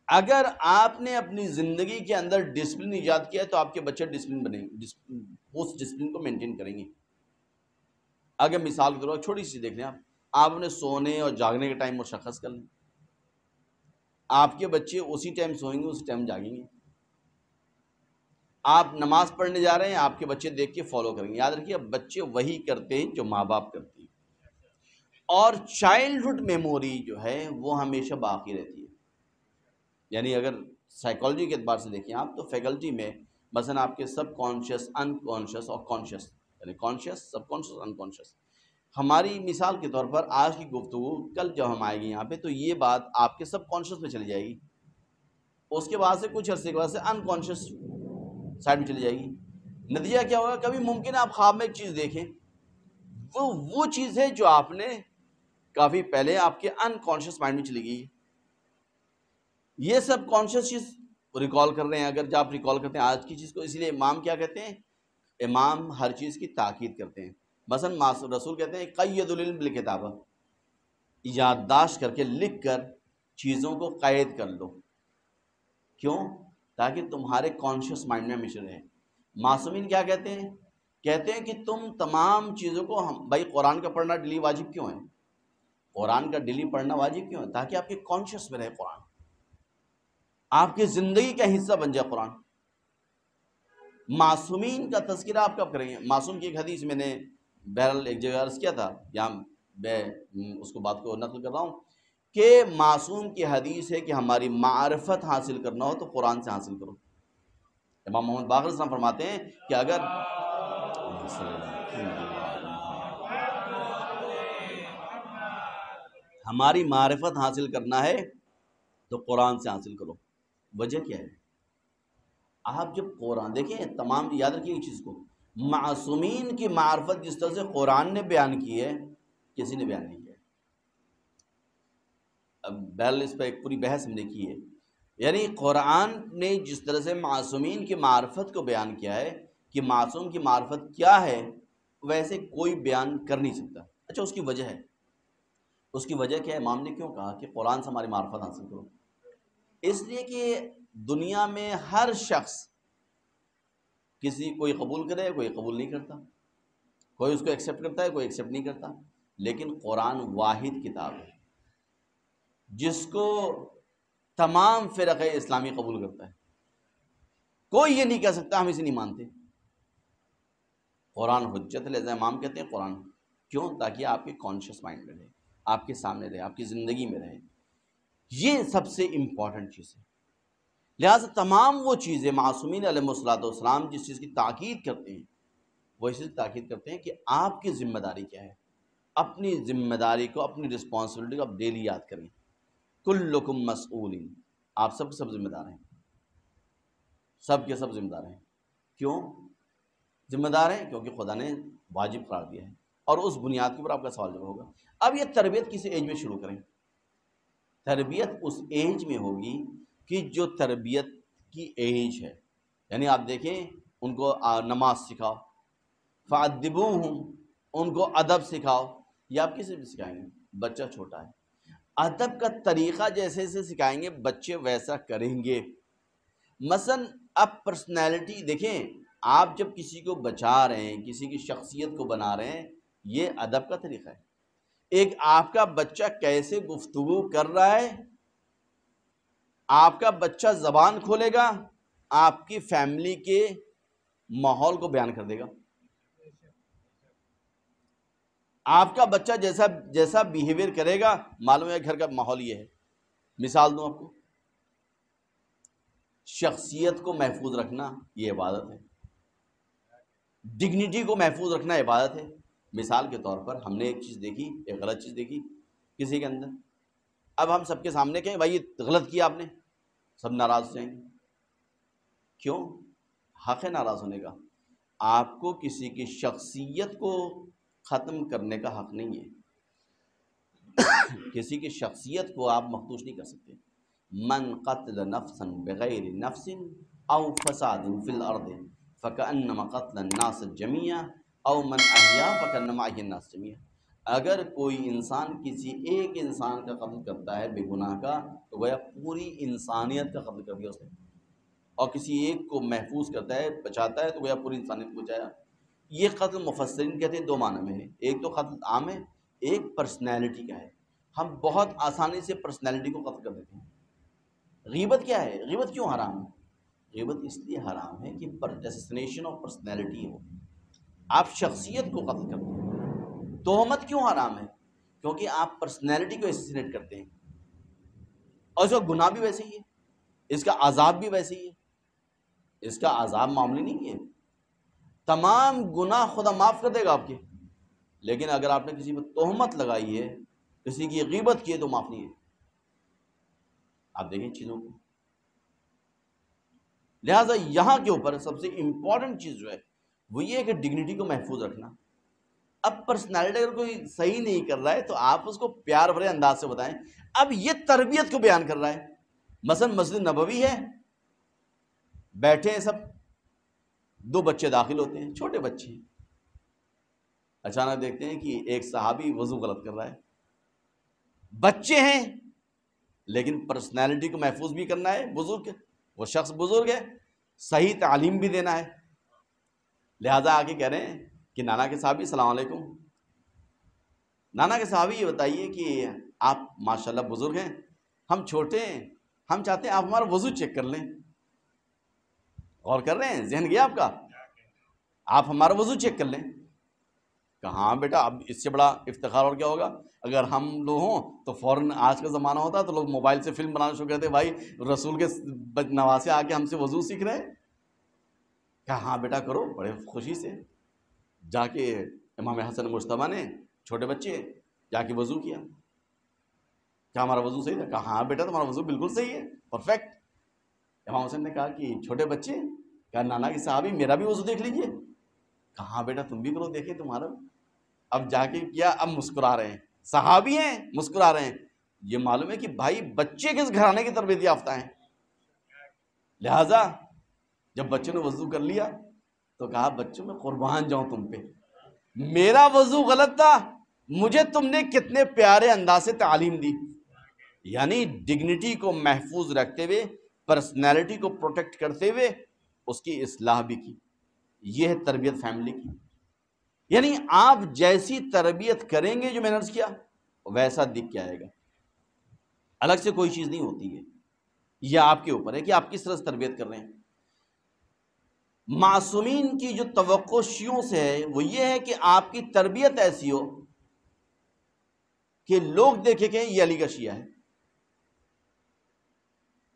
S1: اگر آپ نے اپنی زندگی کے اندر ڈسپلن ایجاد کیا ہے تو آپ کے بچے ڈسپلن بنیں گے، اس ڈسپلن کو مینٹین کریں گے. اگر مثال کے طور پر چھوٹی سی دیکھ لیں، آپ اپنے سونے اور جاگنے کا ٹائم مشخص کر لیں، آپ کے بچے اسی ٹائم سوئیں گے اسی ٹائم جاگیں گے. آپ نماز پڑھنے جا رہے ہیں، آپ کے بچے دیکھ کے فالو کریں گے. یاد رکھیے بچے وہی کرتے ہیں جو ماں باپ کرتے ہیں، اور چائلڈہڈ میموری جو ہے وہ ہمیشہ باقی رہتی ہے. یعنی اگر سائیکالوجی کے اعتبار سے دیکھیں آپ تو فیکلٹی میں مثلا آپ کے سب کانشیس، ان کانشیس اور کانشیس، یعنی کانشیس، سب کانشیس، ان کانشیس. ہماری مثال کے طور پر آج کی گفتگو کل جب ہم آئے گی یہاں پہ تو یہ بات آپ کے سب کانشیس میں چلی جائے گی، اس کے بعد سے کچھ عرصے کے بعد سے ان کانشیس سائڈ میں چلی جائے گی. نتیجہ کیا ہوگا؟ کبھی ممکن ہے آپ خواب میں ایک چیز دیکھیں، وہ چیز ہے جو آپ نے کافی پہلے آپ کے ان کانشیس مائنڈ میں چلی گئی. یہ سب کانشیس چیز ریکال کر رہے ہیں. اگر جب آپ ریکال کرتے ہیں آج کی چیز کو، اسی لیے امام کیا کہتے ہیں؟ امام ہر چیز کی تاکید کرتے ہیں. مثلا رسول کہتے ہیں قید العلم بالکتابہ، یادداشت کر کے لکھ کر چیزوں کو قید کر لو. کیوں؟ تاکہ تمہارے کانشیس مائنڈ میں ہمیشہ رہے. معصومین کیا کہتے ہیں؟ کہتے ہیں کہ تم تمام چیزوں کو بھائی قرآن کا پڑھنا ڈیلی واجب کیوں ہے؟ قرآن کا ڈیلی پڑھنا واجب کیوں ہے؟ تاکہ آپ کے کانشیس میں رہے قرآن، آپ کی زندگی کا حصہ بن جائے قرآن. معصومین کا تذکرہ آپ کب کریں گے؟ معصوم کی ایک حدیث میں نے بہرحال ایک جگہ عرض کیا تھا، یہاں میں اس کو بات کو نقل کر رہا ہوں کہ معصوم کی حدیث ہے کہ ہماری معرفت حاصل کرنا ہو تو قرآن سے حاصل کرو. امام محمد باقر صاحب فرماتے ہیں کہ اگر ہماری معرفت حاصل کرنا ہے تو قرآن سے حاصل کرو. وجہ کیا ہے؟ آپ جب قرآن دیکھیں، تمام یاد رکھیے اس چیز کو، معصومین کی معرفت جس طرح سے قرآن نے بیان کی ہے کسی نے بیان نہیں کیا. اب بہرحال اس پہ ایک پوری بحث ہم نے کی ہے. یعنی قرآن نے جس طرح سے معصومین کی معرفت کو بیان کیا ہے کہ معصوم کی معرفت کیا ہے، ویسے کوئی بیان کر نہیں سکتا. اچھا اس کی وجہ ہے، اس کی وجہ کیا ہے؟ امام نے کیوں کہا کہ قرآن سے ہماری معرفت حاصل کرو؟ اس لیے کہ دنیا میں ہر شخص کوئی قبول کرے، کوئی قبول نہیں کرتا، کوئی اس کو ایکسیپٹ کرتا ہے، کوئی ایکسیپٹ نہیں کرتا. لیکن قرآن واحد کتاب ہے جس کو تمام فرقہ اسلامی قبول کرتا ہے. کوئی یہ نہیں کہہ سکتا ہم اسے نہیں مانتے. قرآن حجت ہے. امام کہتے ہیں قرآن کیوں؟ تاکہ آپ کے کانشیس مائنڈ میں رہے، آپ کے سامنے رہے، آپ کی زندگی میں رہے. یہ سب سے امپورٹنٹ چیز ہے. لہٰذا تمام وہ چیزیں معصومین علیہ الصلوۃ والسلام جس چیز کی تاکید کرتے ہیں وہ اس چیز کی تاکید کرتے ہیں کہ آپ کی ذمہ داری کیا ہے. اپنی ذمہ داری کو، اپنی رسپانسبلٹی کو آپ ڈیلی یاد کریں. کلکم مسئول، آپ سب ذمہ دار ہیں، سب کے سب ذمہ دار ہیں. کیوں ذمہ دار ہیں؟ کیونکہ خدا نے واجب قرار دیا ہے، اور اس بنیاد کے اوپر آپ کا سوال جواب ہوگا. اب یہ تربیت کسی ایج میں شروع کریں؟ تربیت اس ایج میں ہوگی کہ جو تربیت کی ایج ہے. یعنی آپ دیکھیں ان کو نماز سکھاؤ، فَأَدِّبُوهُمْ، ان کو ادب سکھاؤ. یہ آپ کسی بھی سکھائیں گے، بچہ چھوٹا ہے، ادب کا طریقہ جیسے سے سکھائیں گے بچے ویسا کریں گے. مثلا اب پرسنالٹی دیکھیں، آپ جب کسی کو بچا رہے ہیں، کسی کی شخصیت کو بنا رہے ہیں، یہ ادب کا طریقہ ہے. ایک آپ کا بچہ کیسے گفتگو کر رہا ہے، آپ کا بچہ زبان کھولے گا، آپ کی فیملی کے ماحول کو بیان کر دے گا. آپ کا بچہ جیسا بیہیویئر کرے گا، معلوم ہے گھر کا ماحول یہ ہے. مثال دوں آپ کو، شخصیت کو محفوظ رکھنا یہ عبادت ہے، ڈگنیٹی کو محفوظ رکھنا عبادت ہے. مثال کے طور پر ہم نے ایک چیز دیکھی، ایک غلط چیز دیکھی کسی کے اندر، اب ہم سب کے سامنے کہیں بھائی یہ غلط کیا آپ نے، سب ناراض ہو جائیں گے. کیوں؟ حق ہے ناراض ہونے کا. آپ کو کسی کی شخصیت کو ختم کرنے کا حق نہیں ہے. کسی کی شخصیت کو آپ مخدوش نہیں کر سکتے. من قتل نفسا بغیر نفس او فساد فی الارض فکأنما قتل الناس جميعا او من احیا فکأنما احیا الناس جميعا. اگر کوئی انسان کسی ایک انسان کا قتل کرتا ہے بے گناہ کا، تو گویا پوری انسانیت کا قتل کر دیا اس نے. اور کسی ایک کو محفوظ کرتا ہے، بچاتا ہے، تو گویا پوری انسانیت کو بچایا. یہ قتل مفسرین کہتے ہیں دو معنی میں ہے. ایک تو قتل عام ہے، ایک پرسنالٹی کا ہے. ہم بہت آسانی سے پرسنالٹی کو قتل کر دیتے ہیں. غیبت کیا ہے؟ غیبت کیوں حرام ہے؟ غیبت اس لیے حرام ہے کہ اسیسنیشن آف پرسنالٹی ہو، آپ شخصیت کو قتل کرتے ہیں. تہمت کیوں حرام ہے؟ کیونکہ آپ پرسنالٹی کو اسیسنیٹ کرتے ہیں، اور اس کا گناہ بھی ویسے ہی ہے، اس کا عذاب بھی ویسے ہی ہے. اس کا عذاب معمولی نہیں ہے، تمام گناہ خدا معاف کر دے گا آپ کے. لیکن اگر آپ نے کسی پر تہمت لگائی ہے، کسی کی غیبت کی ہے، تو معاف نہیں ہے. آپ دیکھیں چیزوں کو. لہٰذا یہاں کے اوپر سب سے امپورٹنٹ چیز جو ہے وہ یہ ہے کہ ڈگنیٹی کو محفوظ رکھنا. اب پرسنالٹی اگر کوئی صحیح نہیں کر رہا ہے تو آپ اس کو پیار بھرے انداز سے بتائیں. اب یہ تربیت کو بیان کر رہا ہے. مثلا مسجد نبوی ہے، بیٹھے ہیں سب، دو بچے داخل ہوتے ہیں، چھوٹے بچے ہیں. اچانک دیکھتے ہیں کہ ایک صحابی وضو غلط کر رہا ہے. بچے ہیں لیکن پرسنالٹی کو محفوظ بھی کرنا ہے، بزرگ، وہ شخص بزرگ ہے، صحیح تعلیم بھی دینا ہے. لہٰذا آگے کہہ رہے ہیں کہ نانا کے صحابی السلام علیکم. نانا کے صحابی یہ بتائیے کہ آپ ماشاءاللہ بزرگ ہیں، ہم چھوٹے ہیں، ہم چاہتے ہیں آپ ہمارا وضو چیک کر لیں. غور کر رہے ہیں؟ ذہن گیا آپ کا؟ آپ ہمارا وضو چیک کر لیں. کہاں بیٹا، اب اس سے بڑا افتخار اور کیا ہوگا؟ اگر ہم لوگ ہوں تو فوراً، آج کا زمانہ ہوتا تو لوگ موبائل سے فلم بنانا شروع کرتے، بھائی رسول کے نواسے آ کے ہم سے وضو سیکھ رہے ہیں. کہا ہاں بیٹا کرو، بڑے خوشی سے جا کے امام حسن مجتبیٰ نے، چھوٹے بچے، جا کے وضو کیا. کیا ہمارا وضو صحیح تھا؟ کہا ہاں بیٹا تمہارا وضو بالکل صحیح ہے، پرفیکٹ. امام حسن نے کہا کہ چھوٹے بچے، کہا نانا کے صحابی میرا بھی وضو دیکھ لیجیے. کہا ہاں بیٹا تم بھی کرو، دیکھیں تمہارا. اب جا کے کیا، اب مسکرا رہے ہیں، صحابی ہیں مسکرا رہے ہیں. یہ معلوم ہے کہ بھائی بچے کس گھرانے کی تربیت یافتہ ہیں. لہذا جب بچوں نے وضو کر لیا تو کہا بچوں میں قربان جاؤں تم پہ، میرا وضو غلط تھا، مجھے تم نے کتنے پیارے انداز سے تعلیم دی. یعنی ڈگنیٹی کو محفوظ رکھتے ہوئے، پرسنالٹی کو پروٹیکٹ کرتے ہوئے اس کی اصلاح بھی کی. یہ ہے تربیت فیملی کی. یعنی آپ جیسی تربیت کریں گے، جو میں نے عرض کیا ویسا دکھ کے آئے گا. الگ سے کوئی چیز نہیں ہوتی ہے، یہ آپ کے اوپر ہے کہ آپ کس طرح سے تربیت کر رہے ہیں. معصومین کی جو توقع شیعوں سے ہے وہ یہ ہے کہ آپ کی تربیت ایسی ہو کہ لوگ دیکھیں کہ یہ علی کا شیعہ ہے.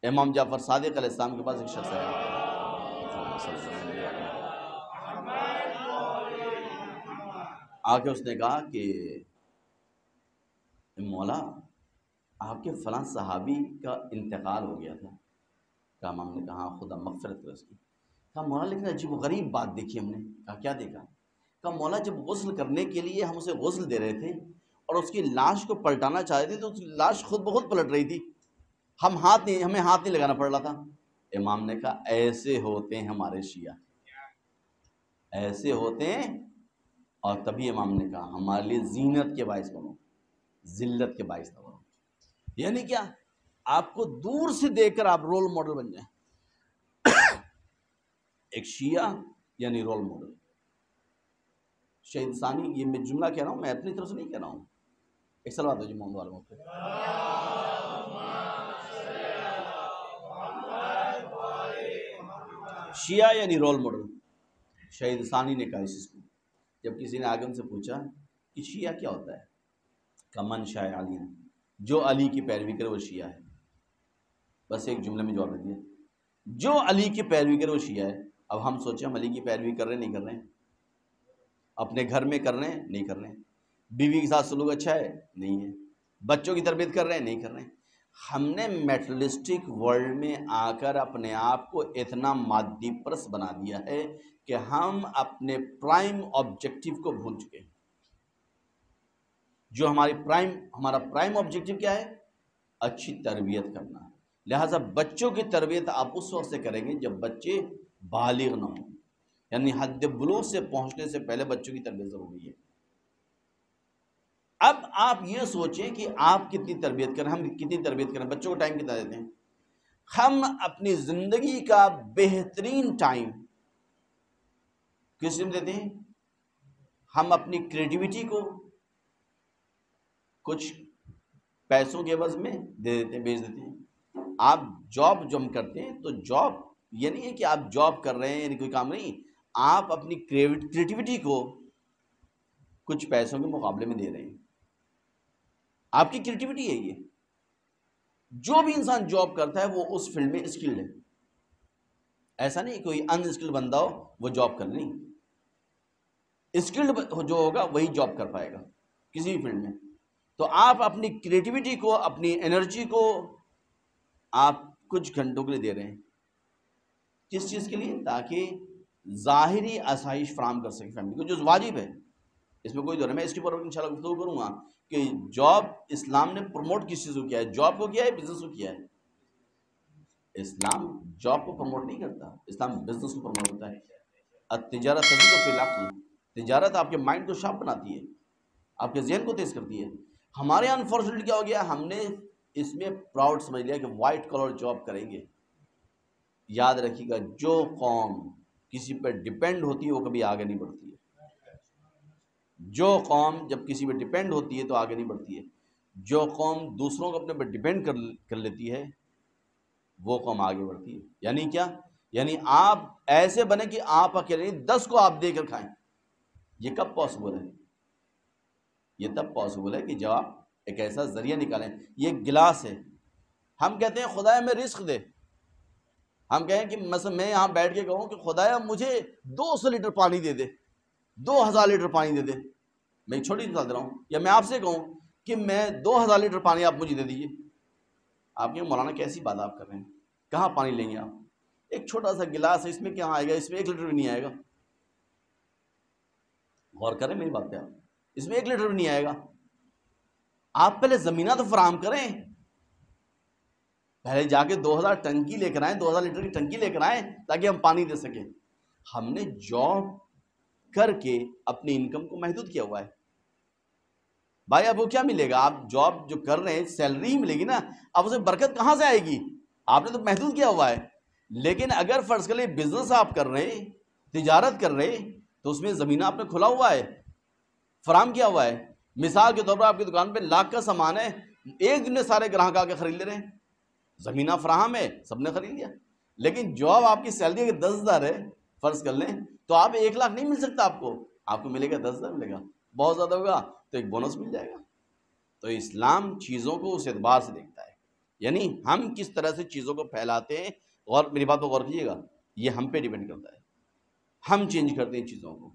S1: امام جعفر صادق علیہ السلام کے پاس ایک شخص آیا، آ کے اس نے کہا کہ مولا آپ کے فلاں صحابی کا انتقال ہو گیا تھا. کہا امام نے کہا خدا مغفرت کرے اس کی. کہا مولا لیکن عجیب و غریب بات دیکھی ہم نے. کہا کیا دیکھا؟ کہا مولا جب غسل کرنے کے لیے ہم اسے غسل دے رہے تھے اور اس کی لاش کو پلٹانا چاہ رہے تھے تو اس کی لاش خود بخود پلٹ رہی تھی، ہمیں ہاتھ نہیں لگانا پڑ رہا تھا. امام نے کہا ایسے ہوتے ہیں ہمارے شیعہ، ایسے ہوتے ہیں اور تبھی امام نے کہا ہمارے لیے زینت کے باعث بنو، ذلت کے باعث نہ بنو۔ یعنی کیا؟ آپ کو دور سے دیکھ کر آپ رول ماڈل بن جائیں۔ ایک شیعہ یعنی رول ماڈل۔ شہید ثانی، یہ میں جملہ کہہ رہا ہوں، میں اپنی طرف سے نہیں کہہ رہا ہوں، ایک سلوات دو جی محمد والوں پہ۔ شیعہ یعنی رول ماڈل۔ شہید ثانی نے کہا اس چیز کو، جب کسی نے آگے ان سے پوچھا کہ شیعہ کیا ہوتا ہے، کہ من شاء علی، جو علی کی پیروی کرے وہ شیعہ ہے۔ بس ایک جملے میں جواب دے دیا، جو علی کی پیروی کرے وہ شیعہ ہے۔ اب ہم سوچیں ہم علی کی پیروی کر رہے ہیں نہیں کر رہے ہیں؟ اپنے گھر میں کر رہے ہیں نہیں کر رہے ہیں؟ بیوی کے ساتھ سلوک اچھا ہے نہیں ہے؟ بچوں کی تربیت کر رہے ہیں نہیں کر رہے ہیں؟ ہم نے میٹرلسٹک ورلڈ میں آ کر اپنے آپ کو اتنا مادی پرست بنا دیا ہے کہ ہم اپنے پرائم آبجیکٹیو کو بھول چکے ہیں۔ جو ہمارا پرائم آبجیکٹیو کیا ہے؟ اچھی تربیت کرنا۔ لہٰذا بچوں کی تربیت آپ اس وقت سے کریں گے جب بچے بالغ نہ ہوں، یعنی حد بلوغ سے پہنچنے سے پہلے بچوں کی تربیت ضروری ہے۔ اب آپ یہ سوچیں کہ آپ کتنی تربیت کریں، ہم کتنی تربیت کریں، بچوں کو ٹائم کتنا دیتے ہیں؟ ہم اپنی زندگی کا بہترین ٹائم کس میں دیتے ہیں؟ ہم اپنی کریٹیوٹی کو کچھ پیسوں کے عوض میں دے دیتے ہیں، بیچ دیتے ہیں۔ آپ جاب جو ہم کرتے ہیں تو جاب یہ نہیں ہے کہ آپ جاب کر رہے ہیں یعنی کوئی کام نہیں، آپ اپنی کریٹیوٹی کو کچھ پیسوں کے مقابلے میں دے رہے ہیں۔ آپ کی کریٹیوٹی ہے یہ۔ جو بھی انسان جاب کرتا ہے وہ اس فیلڈ میں اسکلڈ ہے، ایسا نہیں کوئی ان اسکلڈ بندہ ہو وہ جاب کر نہیں، اسکلڈ جو ہوگا وہی جاب کر پائے گا کسی بھی فیلڈ میں۔ تو آپ اپنی کریٹیوٹی کو، اپنی انرجی کو آپ کچھ گھنٹوں کے لیے دے رہے ہیں، کس چیز کے لیے؟ تاکہ ظاہری آسائش فراہم کر سکے فیملی کو، جو واجب ہے، اس میں کوئی دور ہے۔ میں اس کے اوپر انشاءاللہ گفتگو کروں گا کہ جاب اسلام نے پروموٹ کس چیز کو کیا ہے، جاب کو کیا ہے، بزنس کو کیا ہے۔ اسلام جاب کو پروموٹ نہیں کرتا، اسلام بزنس کو پروموٹ کرتا ہے۔ التجارت تزید فی العقل، تجارت آپ کے مائنڈ کو شارپ بناتی ہے، آپ کے ذہن کو تیز کرتی ہے۔ ہمارے یہاں انفارچونیٹلی کیا ہو گیا، ہم نے اس میں پراؤڈ سمجھ لیا کہ وائٹ کالر جاب کریں گے۔ یاد رکھیے گا، جو قوم کسی پہ ڈیپینڈ ہوتی ہے وہ کبھی آگے نہیں بڑھتی ہے۔ جو قوم جب کسی پہ ڈیپینڈ ہوتی ہے تو آگے نہیں بڑھتی ہے۔ جو قوم دوسروں کو اپنے پہ ڈیپینڈ کر لیتی ہے وہ قوم آگے بڑھتی ہے۔ یعنی کیا؟ یعنی آپ ایسے بنے کہ آپ اکیلے نہیں، 10 کو آپ دے کر کھائیں۔ یہ کب پاسبل ہے؟ یہ تب پاسبل ہے کہ جب آپ ایک ایسا ذریعہ نکالیں۔ یہ گلاس ہے، ہم کہتے ہیں خدایا میں رزق دے، ہم کہیں کہ مثلا میں یہاں بیٹھ کے کہوں کہ خدایا مجھے 200 لیٹر پانی دے دے، 2000 لیٹر پانی دے دے، میں ایک چھوٹی مثال دے رہا ہوں۔ یا میں آپ سے کہوں کہ میں 2000 لیٹر پانی آپ مجھے دے دیجیے، آپ کہیں مولانا کیسی بات آپ کر رہے ہیں، کہاں پانی لیں گے آپ؟ ایک چھوٹا سا گلاس ہے، اس میں کہاں آئے گا، اس میں 1 لیٹر بھی نہیں آئے گا۔ غور کریں میری بات پہ آپ، اس میں 1 لیٹر بھی نہیں آئے گا۔ آپ پہلے زمینہ تو فراہم کریں، پہلے جا کے 2000 ٹنکی لے کر آئیں، 2000 لیٹر کی ٹنکی لے کر آئیں تاکہ ہم پانی دے سکیں۔ ہم نے جاب کر کے اپنی انکم کو محدود کیا ہوا ہے۔ بھائی اب وہ کیا ملے گا؟ آپ جاب جو کر رہے ہیں سیلری ہی ملے گی نا، اب اسے برکت کہاں سے آئے گی؟ آپ نے تو محدود کیا ہوا ہے۔ لیکن اگر فرض کر لیں بزنس آپ کر رہے ہیں، تجارت کر رہے ہیں، تو اس میں زمینہ آپ نے کھلا ہوا ہے، فراہم کیا ہوا ہے۔ مثال کے طور پر آپ کی دکان پہ 1,00,000 کا سامان ہے، ایک دن میں سارے گراہک آ کے خرید لے رہے ہیں، زمینہ فراہم ہے، سب نے خرید لیا۔ لیکن جاب آپ کی سیلری اگر 10,000 ہے فرض کر لیں، تو آپ 1,00,000 نہیں مل سکتا، آپ کو ملے گا 10,000 ملے گا، بہت زیادہ ہوگا تو ایک بونس مل جائے گا۔ تو اسلام چیزوں کو اس اعتبار سے دیکھتا ہے، یعنی ہم کس طرح سے چیزوں کو پھیلاتے ہیں۔ اور میری بات کو غور کیجیے گا، یہ ہم پہ ڈیپینڈ کرتا ہے، ہم چینج کرتے ہیں چیزوں کو۔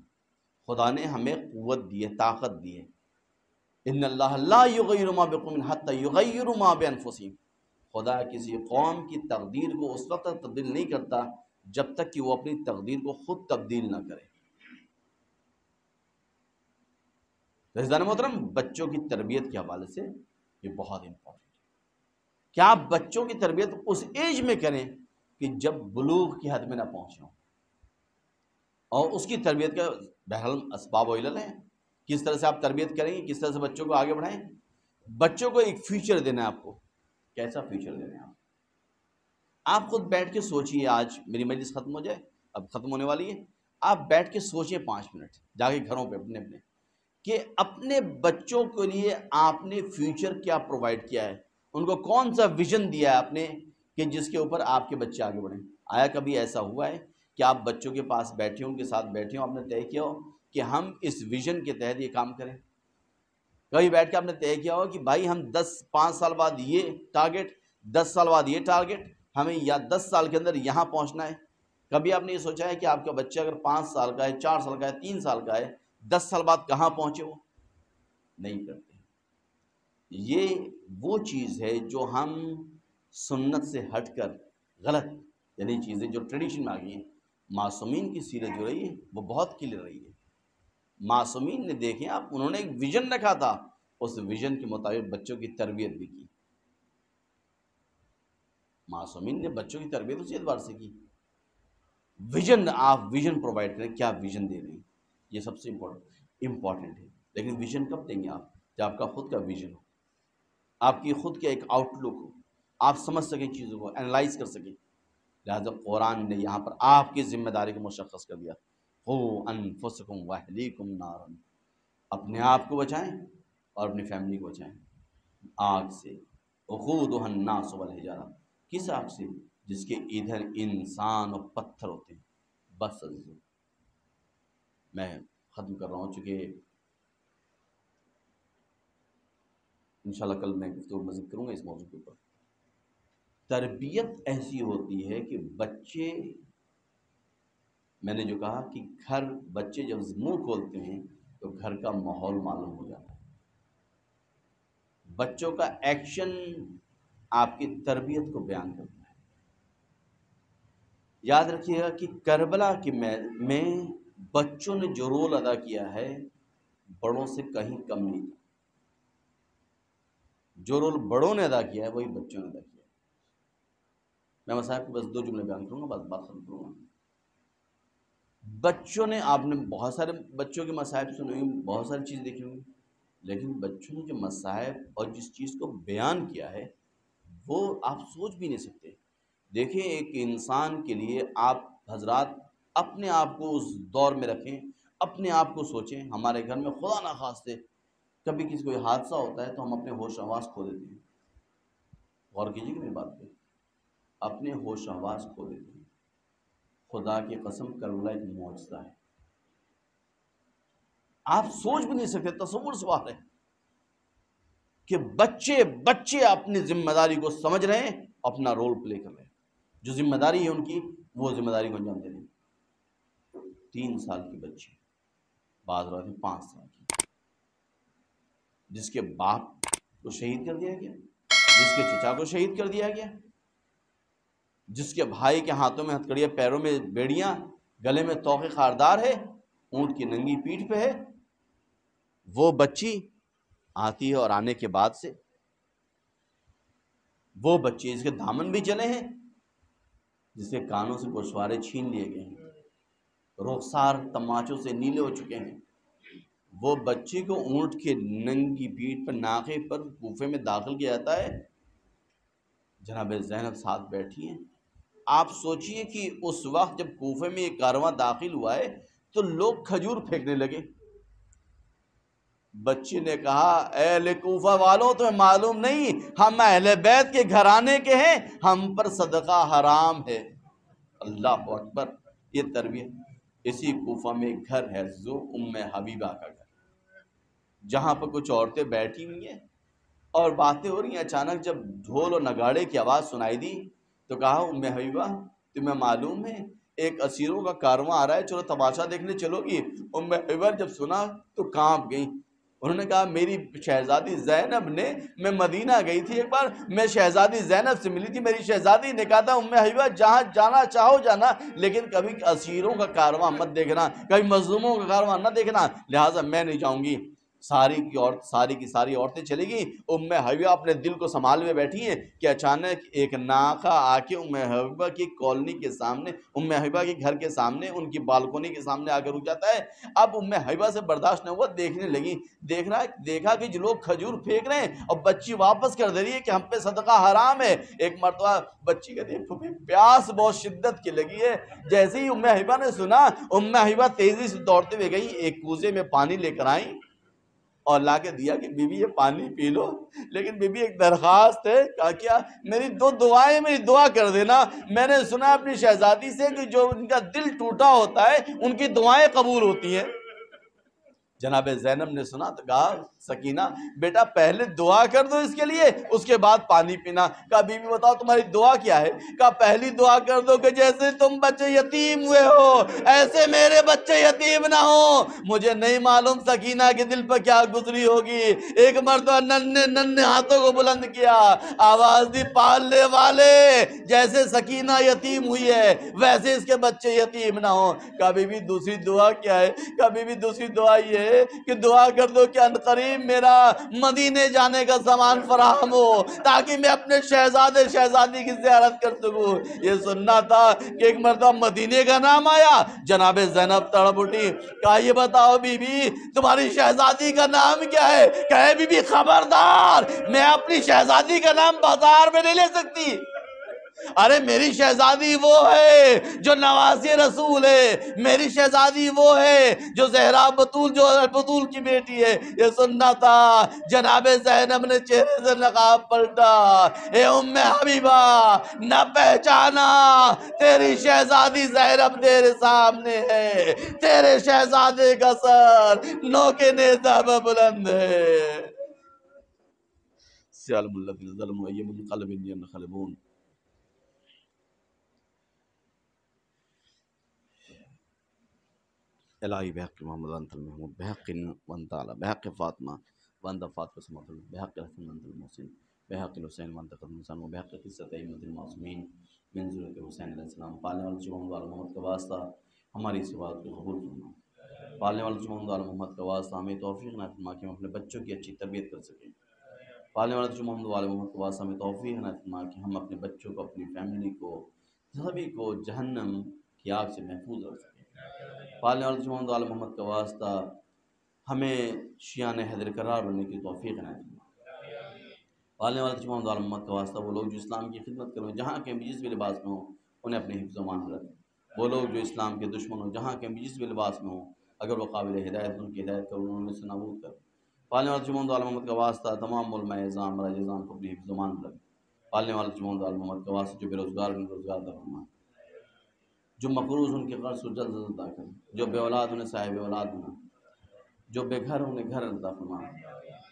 S1: خدا نے ہمیں قوت دی ہے، طاقت دی ہے۔ ان اللہ لا یغیر ما بقوم حتی یغیروا ما بانفسہم، خدا کسی قوم کی تقدیر کو اس وقت تک تبدیل نہیں کرتا جب تک کہ وہ اپنی تقدیر کو خود تبدیل نہ کرے۔ عزیزان محترم، بچوں کی تربیت کے حوالے سے یہ بہت امپورٹنٹ ہے کہ آپ بچوں کی تربیت اس ایج میں کریں کہ جب بلوغ کی حد میں نہ پہنچے ہوں۔ اور اس کی تربیت کا بہرحال اسباب و علل ہیں، کس طرح سے آپ تربیت کریں گے، کس طرح سے بچوں کو آگے بڑھائیں. بچوں کو ایک فیوچر دینا ہے آپ کو. کیسا فیوچر دینا ہے آپ خود بیٹھ کے سوچیے. آج میری مجلس ختم ہو جائے، اب ختم ہونے والی ہے، آپ بیٹھ کے سوچیں 5 منٹ جا کے گھروں پہ اپنے اپنے کہ اپنے بچوں کے لیے آپ نے فیوچر کیا پرووائڈ کیا ہے، ان کو کون سا ویژن دیا ہے آپ نے کہ جس کے اوپر آپ کے بچے آگے بڑھیں. آیا کبھی ایسا ہوا ہے کہ آپ بچوں کے پاس بیٹھے ہوں، ان کے ساتھ بیٹھے ہوں، آپ نے طے کیا ہو کہ ہم اس ویژن کے تحت یہ کام کریں؟ کبھی بیٹھ کے آپ نے طے کیا ہو کہ بھائی ہم 5 سال بعد یہ ٹارگٹ، 10 سال بعد یہ ٹارگٹ، ہمیں یا 10 سال کے اندر یہاں پہنچنا ہے؟ کبھی آپ نے یہ سوچا ہے کہ آپ کا بچہ اگر 5 سال کا ہے، 4 سال کا ہے، 3 سال کا ہے، 10 سال بعد کہاں پہنچے؟ وہ نہیں کرتے. یہ وہ چیز ہے جو ہم سنت سے ہٹ کر غلط، یعنی چیزیں جو ٹریڈیشن میں آ گئی ہیں. معصومین کی سیرت جو رہی ہے وہ بہت کلیئر رہی ہے. معصومین نے دیکھیں آپ، انہوں نے ایک ویژن رکھا تھا، اس ویژن کے مطابق بچوں کی تربیت بھی کی. معصومین نے بچوں کی تربیت اسی اعتبار سے کی. ویژن، آپ ویژن پرووائڈ کریں، کیا ویژن دے رہے ہیں، یہ سب سے امپورٹنٹ ہے. لیکن ویژن کب دیں گے آپ؟ جب آپ کا خود کا ویژن ہو، آپ کی خود کا ایک آؤٹ لک ہو، آپ سمجھ سکیں چیزوں کو، انالائز کر سکیں. لہٰذا قرآن نے یہاں پر آپ کی ذمہ داری کو مشخص کر دیا. قُوا أَنفُسَكُمْ وَأَهْلِيكُمْ نَارًا، اپنے آپ کو بچائیں اور اپنی فیملی کو بچائیں آگ سے. وَقُودُهَا النَّاسُ وَالْحِجَارَةُ، کس آگ سے؟ جس کے ادھر انسان اور پتھر ہوتے ہیں. بس میں ختم کر رہا ہوں، چونکہ انشاءاللہ کل میں گفتگو مزید کروں گا اس موضوع کے اوپر. تربیت ایسی ہوتی ہے کہ بچے، میں نے جو کہا کہ بچے جب منہ کھولتے ہیں تو گھر کا ماحول معلوم ہو جاتا ہے. بچوں کا ایکشن آپ کی تربیت کو بیان کرتا ہے. یاد رکھیے گا کہ کربلا کی میں بچوں نے جو رول ادا کیا ہے بڑوں سے کہیں کم نہیں تھا. جو رول بڑوں نے ادا کیا ہے وہی بچوں نے ادا کیا ہے. میں مصاحب کو بس 2 جملے بیان کروں گا، بس بات ختم کروں گا. بچوں نے، آپ نے بہت سارے بچوں کے مصاحب سنے ہوئے، بہت ساری چیز دیکھی ہوئی، لیکن بچوں نے جو مصاحب اور جس چیز کو بیان کیا ہے وہ آپ سوچ بھی نہیں سکتے. دیکھیں، ایک انسان کے لیے آپ حضرات اپنے آپ کو اس دور میں رکھیں، اپنے آپ کو سوچیں. ہمارے گھر میں خدا نخواستہ کبھی کسی کوئی حادثہ ہوتا ہے تو ہم اپنے ہوش آواز کھو دیتے ہیں. غور کیجیے کہ میری بات پہ، اپنے ہوش آواز کھو دیتے ہیں. خدا کی قسم، کربلا ایک معجزہ ہے. آپ سوچ بھی نہیں سکتے، تصور سوال ہے کہ بچے اپنی ذمہ داری کو سمجھ رہے ہیں، اپنا رول پلے کر رہے ہیں. جو ذمہ داری ہے ان کی، وہ ذمہ داری کو انجام دے رہے ہیں. 3 سال کی بچی، بعض رات میں 5 سال کی، جس کے باپ کو شہید کر دیا گیا، جس کے چچا کو شہید کر دیا گیا، جس کے بھائی کے ہاتھوں میں ہتھکڑیاں، پیروں میں بیڑیاں، گلے میں توق خاردار ہے، اونٹ کی ننگی پیٹھ پہ ہے. وہ بچی آتی ہے اور آنے کے بعد سے وہ بچے، اس کے دامن بھی چلے ہیں، جس کے کانوں سے گوشوارے چھین لیے گئے ہیں، رخسار تماچوں سے نیلے ہو چکے ہیں. وہ بچے کو اونٹ کے ننگی پیٹھ پر، ناقے پر کوفے میں داخل کیا جاتا ہے. جناب زینب ساتھ بیٹھی ہیں. آپ سوچئے کہ اس وقت جب کوفے میں یہ کارواں داخل ہوا ہے تو لوگ کھجور پھینکنے لگے. بچی نے کہا، اے اہل کوفہ والوں، تمہیں معلوم نہیں ہم اہل بیت کے گھرانے کے ہیں، ہم پر صدقہ حرام ہے. اللہ اکبر. یہ تربیت. اسی کوفہ میں ایک گھر ہے جو ام حبیبہ کا گھر، جہاں پر کچھ عورتیں بیٹھی ہوئی ہیں اور باتیں ہو رہی ہیں. اچانک جب ڈھول اور نگاڑے کی آواز سنائی دی تو کہا، ام حبیبہ تمہیں معلوم ہے ایک اسیروں کا کارواں آ رہا ہے، چلو تماشا دیکھنے چلو گی؟ ام حبیبہ جب سنا تو کانپ گئی. انہوں نے کہا، میری شہزادی زینب نے، میں مدینہ گئی تھی ایک بار، میں شہزادی زینب سے ملی تھی، میری شہزادی نے کہا تھا ام حبیبہ جہاں جانا چاہو جانا، لیکن کبھی اسیروں کا کارواں مت دیکھنا، کبھی مظلوموں کا کارواں نہ دیکھنا، لہٰذا میں نہیں جاؤں گی. ساری کی ساری عورتیں چلی گئیں، ام حبیبہ اپنے دل کو سنبھال میں بیٹھی ہیں کہ اچانک ایک ناقہ آ کے ام حبیبہ کی کالونی کے سامنے، ام حبیبہ کے گھر کے سامنے، ان کی بالکونی کے سامنے آ کے رک جاتا ہے۔ اب ام حبیبہ سے برداشت نہ ہوا، دیکھنے لگی، دیکھا کہ جو لوگ کھجور پھینک رہے ہیں اور بچی واپس کر دے رہی ہے کہ ہم پہ صدقہ حرام ہے۔ ایک مرتبہ بچی کہتی ہے پھوپھی پیاس بہت شدت کی لگی ہے۔ جیسے ہی ام حبیبہ نے سنا، ام حبیبہ تیزی سے دوڑتے ہوئے گئی، ایک کوزے میں پانی لے کر آئیں اور لا کے دیا کہ بی بی یہ پانی پی لو، لیکن بی بی ایک درخواست ہے۔ کہا کیا؟ میری دو دعائیں، میری دعا کر دینا۔ میں نے سنا اپنی شہزادی سے کہ جو ان کا دل ٹوٹا ہوتا ہے ان کی دعائیں قبول ہوتی ہیں۔ جناب زینب نے سنا تو کہا سکینہ بیٹا پہلے دعا کر دو اس کے لیے، اس کے بعد پانی پینا۔ کہا بی بی بتاؤ تمہاری دعا کیا ہے؟ کہا پہلی دعا کر دو کہ جیسے تم بچے یتیم ہوئے ہو ایسے میرے بچے یتیم نہ ہو۔ مجھے نہیں معلوم سکینہ کے دل پر کیا گزری ہوگی۔ ایک مرتبہ ننھے ہاتھوں کو بلند کیا، آواز دی پالنے والے جیسے سکینہ یتیم ہوئی ہے ویسے اس کے بچے یتیم نہ ہو۔ کہا بی بی دوسری دعا کیا ہے؟ کہا بی بی دوسری دعا یہ ہے کہ دعا کر دو کہ عنقریب میرا مدینے جانے کا سامان فراہم ہو تاکہ میں اپنے شہزادی کی زیارت کر سکوں۔ یہ سننا تھا کہ ایک مرتبہ مدینے کا نام آیا، جناب زینب تڑپ اٹھی۔ کہا یہ بتاؤ بی بی تمہاری شہزادی کا نام کیا ہے؟ کہے بی بی خبردار میں اپنی شہزادی کا نام بازار میں نہیں لے سکتی۔ ارے میری شہزادی وہ ہے جو نواسی رسول ہے، میری شہزادی وہ ہے جو زہرا بطول کی بیٹی ہے۔ یہ سننا تھا۔ جناب زینب نے چہرے سے نقاب پلٹا، اے ام حبیبہ نہ پہچانا، تیری شہزادی زینب تیرے سامنے ہے، تیرے شہزادے کا سر نوکے نیزہ پر بلند ہے۔ سیالم الذین ظلموا ای منقلب ینقلبون۔ الہی بحق محمد وانت المحمود بحق وانت علی بحق فاطمہ وانت فاطمہ سمت بحق الحسن وانت المحسن بحق الحسین وانت قدم حسن و بحق قصت ایمت المعصومین من ذریت حسین علیہ السلام۔ پالنے والے محمد والا محمد کا واسطہ ہماری اس بات کو قبول فرما۔ پالنے والے محمد والا محمد کا واسطہ ہمیں توفیق نہ فرما کہ ہم اپنے بچوں کی اچھی تربیت کر سکیں۔ پالنے والے محمد والے محمد کا واسطہ ہمیں توفیق نہ فرما کہ ہم اپنے بچوں کو، اپنی فیملی کو، سبھی کو جہنم کی آگ سے محفوظ رکھ سکیں۔ پالنے والے محمد والے محمد کا واسطہ ہمیں شیعان حیدر قرار بننے کی توفیق نہ فرما۔ پالنے والے محمد والے محمد کا واسطہ وہ لوگ جو اسلام کی خدمت کریں جہاں کے بھی جس بھی لباس میں ہوں انہیں اپنے حفظ و امان میں رکھیں۔ وہ لوگ جو اسلام کے دشمن ہوں جہاں کے بھی جس بھی لباس میں ہوں اگر وہ قابل ہدایت ان کی ہدایت کر انہوں نے سے نابود کر۔ پالنے والے محمد والے محمد کا واسطہ تمام علماء اعظام راج اعظام کو اپنے حفظ و امان میں رکھیں۔ پالنے والے محمد والے محمد کا واسطہ جو بے روزگار انہیں روزگار عطا فرما، جو مقروض ان کے قرض کو جلد از جلد ادا کریں، جو بے اولاد انہیں صاحب اولاد بنا، جو بے گھر انہیں گھر عطا فرما۔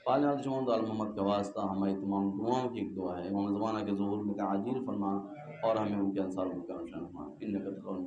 S1: پالنے والے محمد والے محمد کا واسطہ ہماری تمام دعاؤں کی ایک دعا ہے امام زمانہ کے ظہور میں تعجیل فرما اور ہمیں ان کے انصار و کرم فرما۔ انک تقول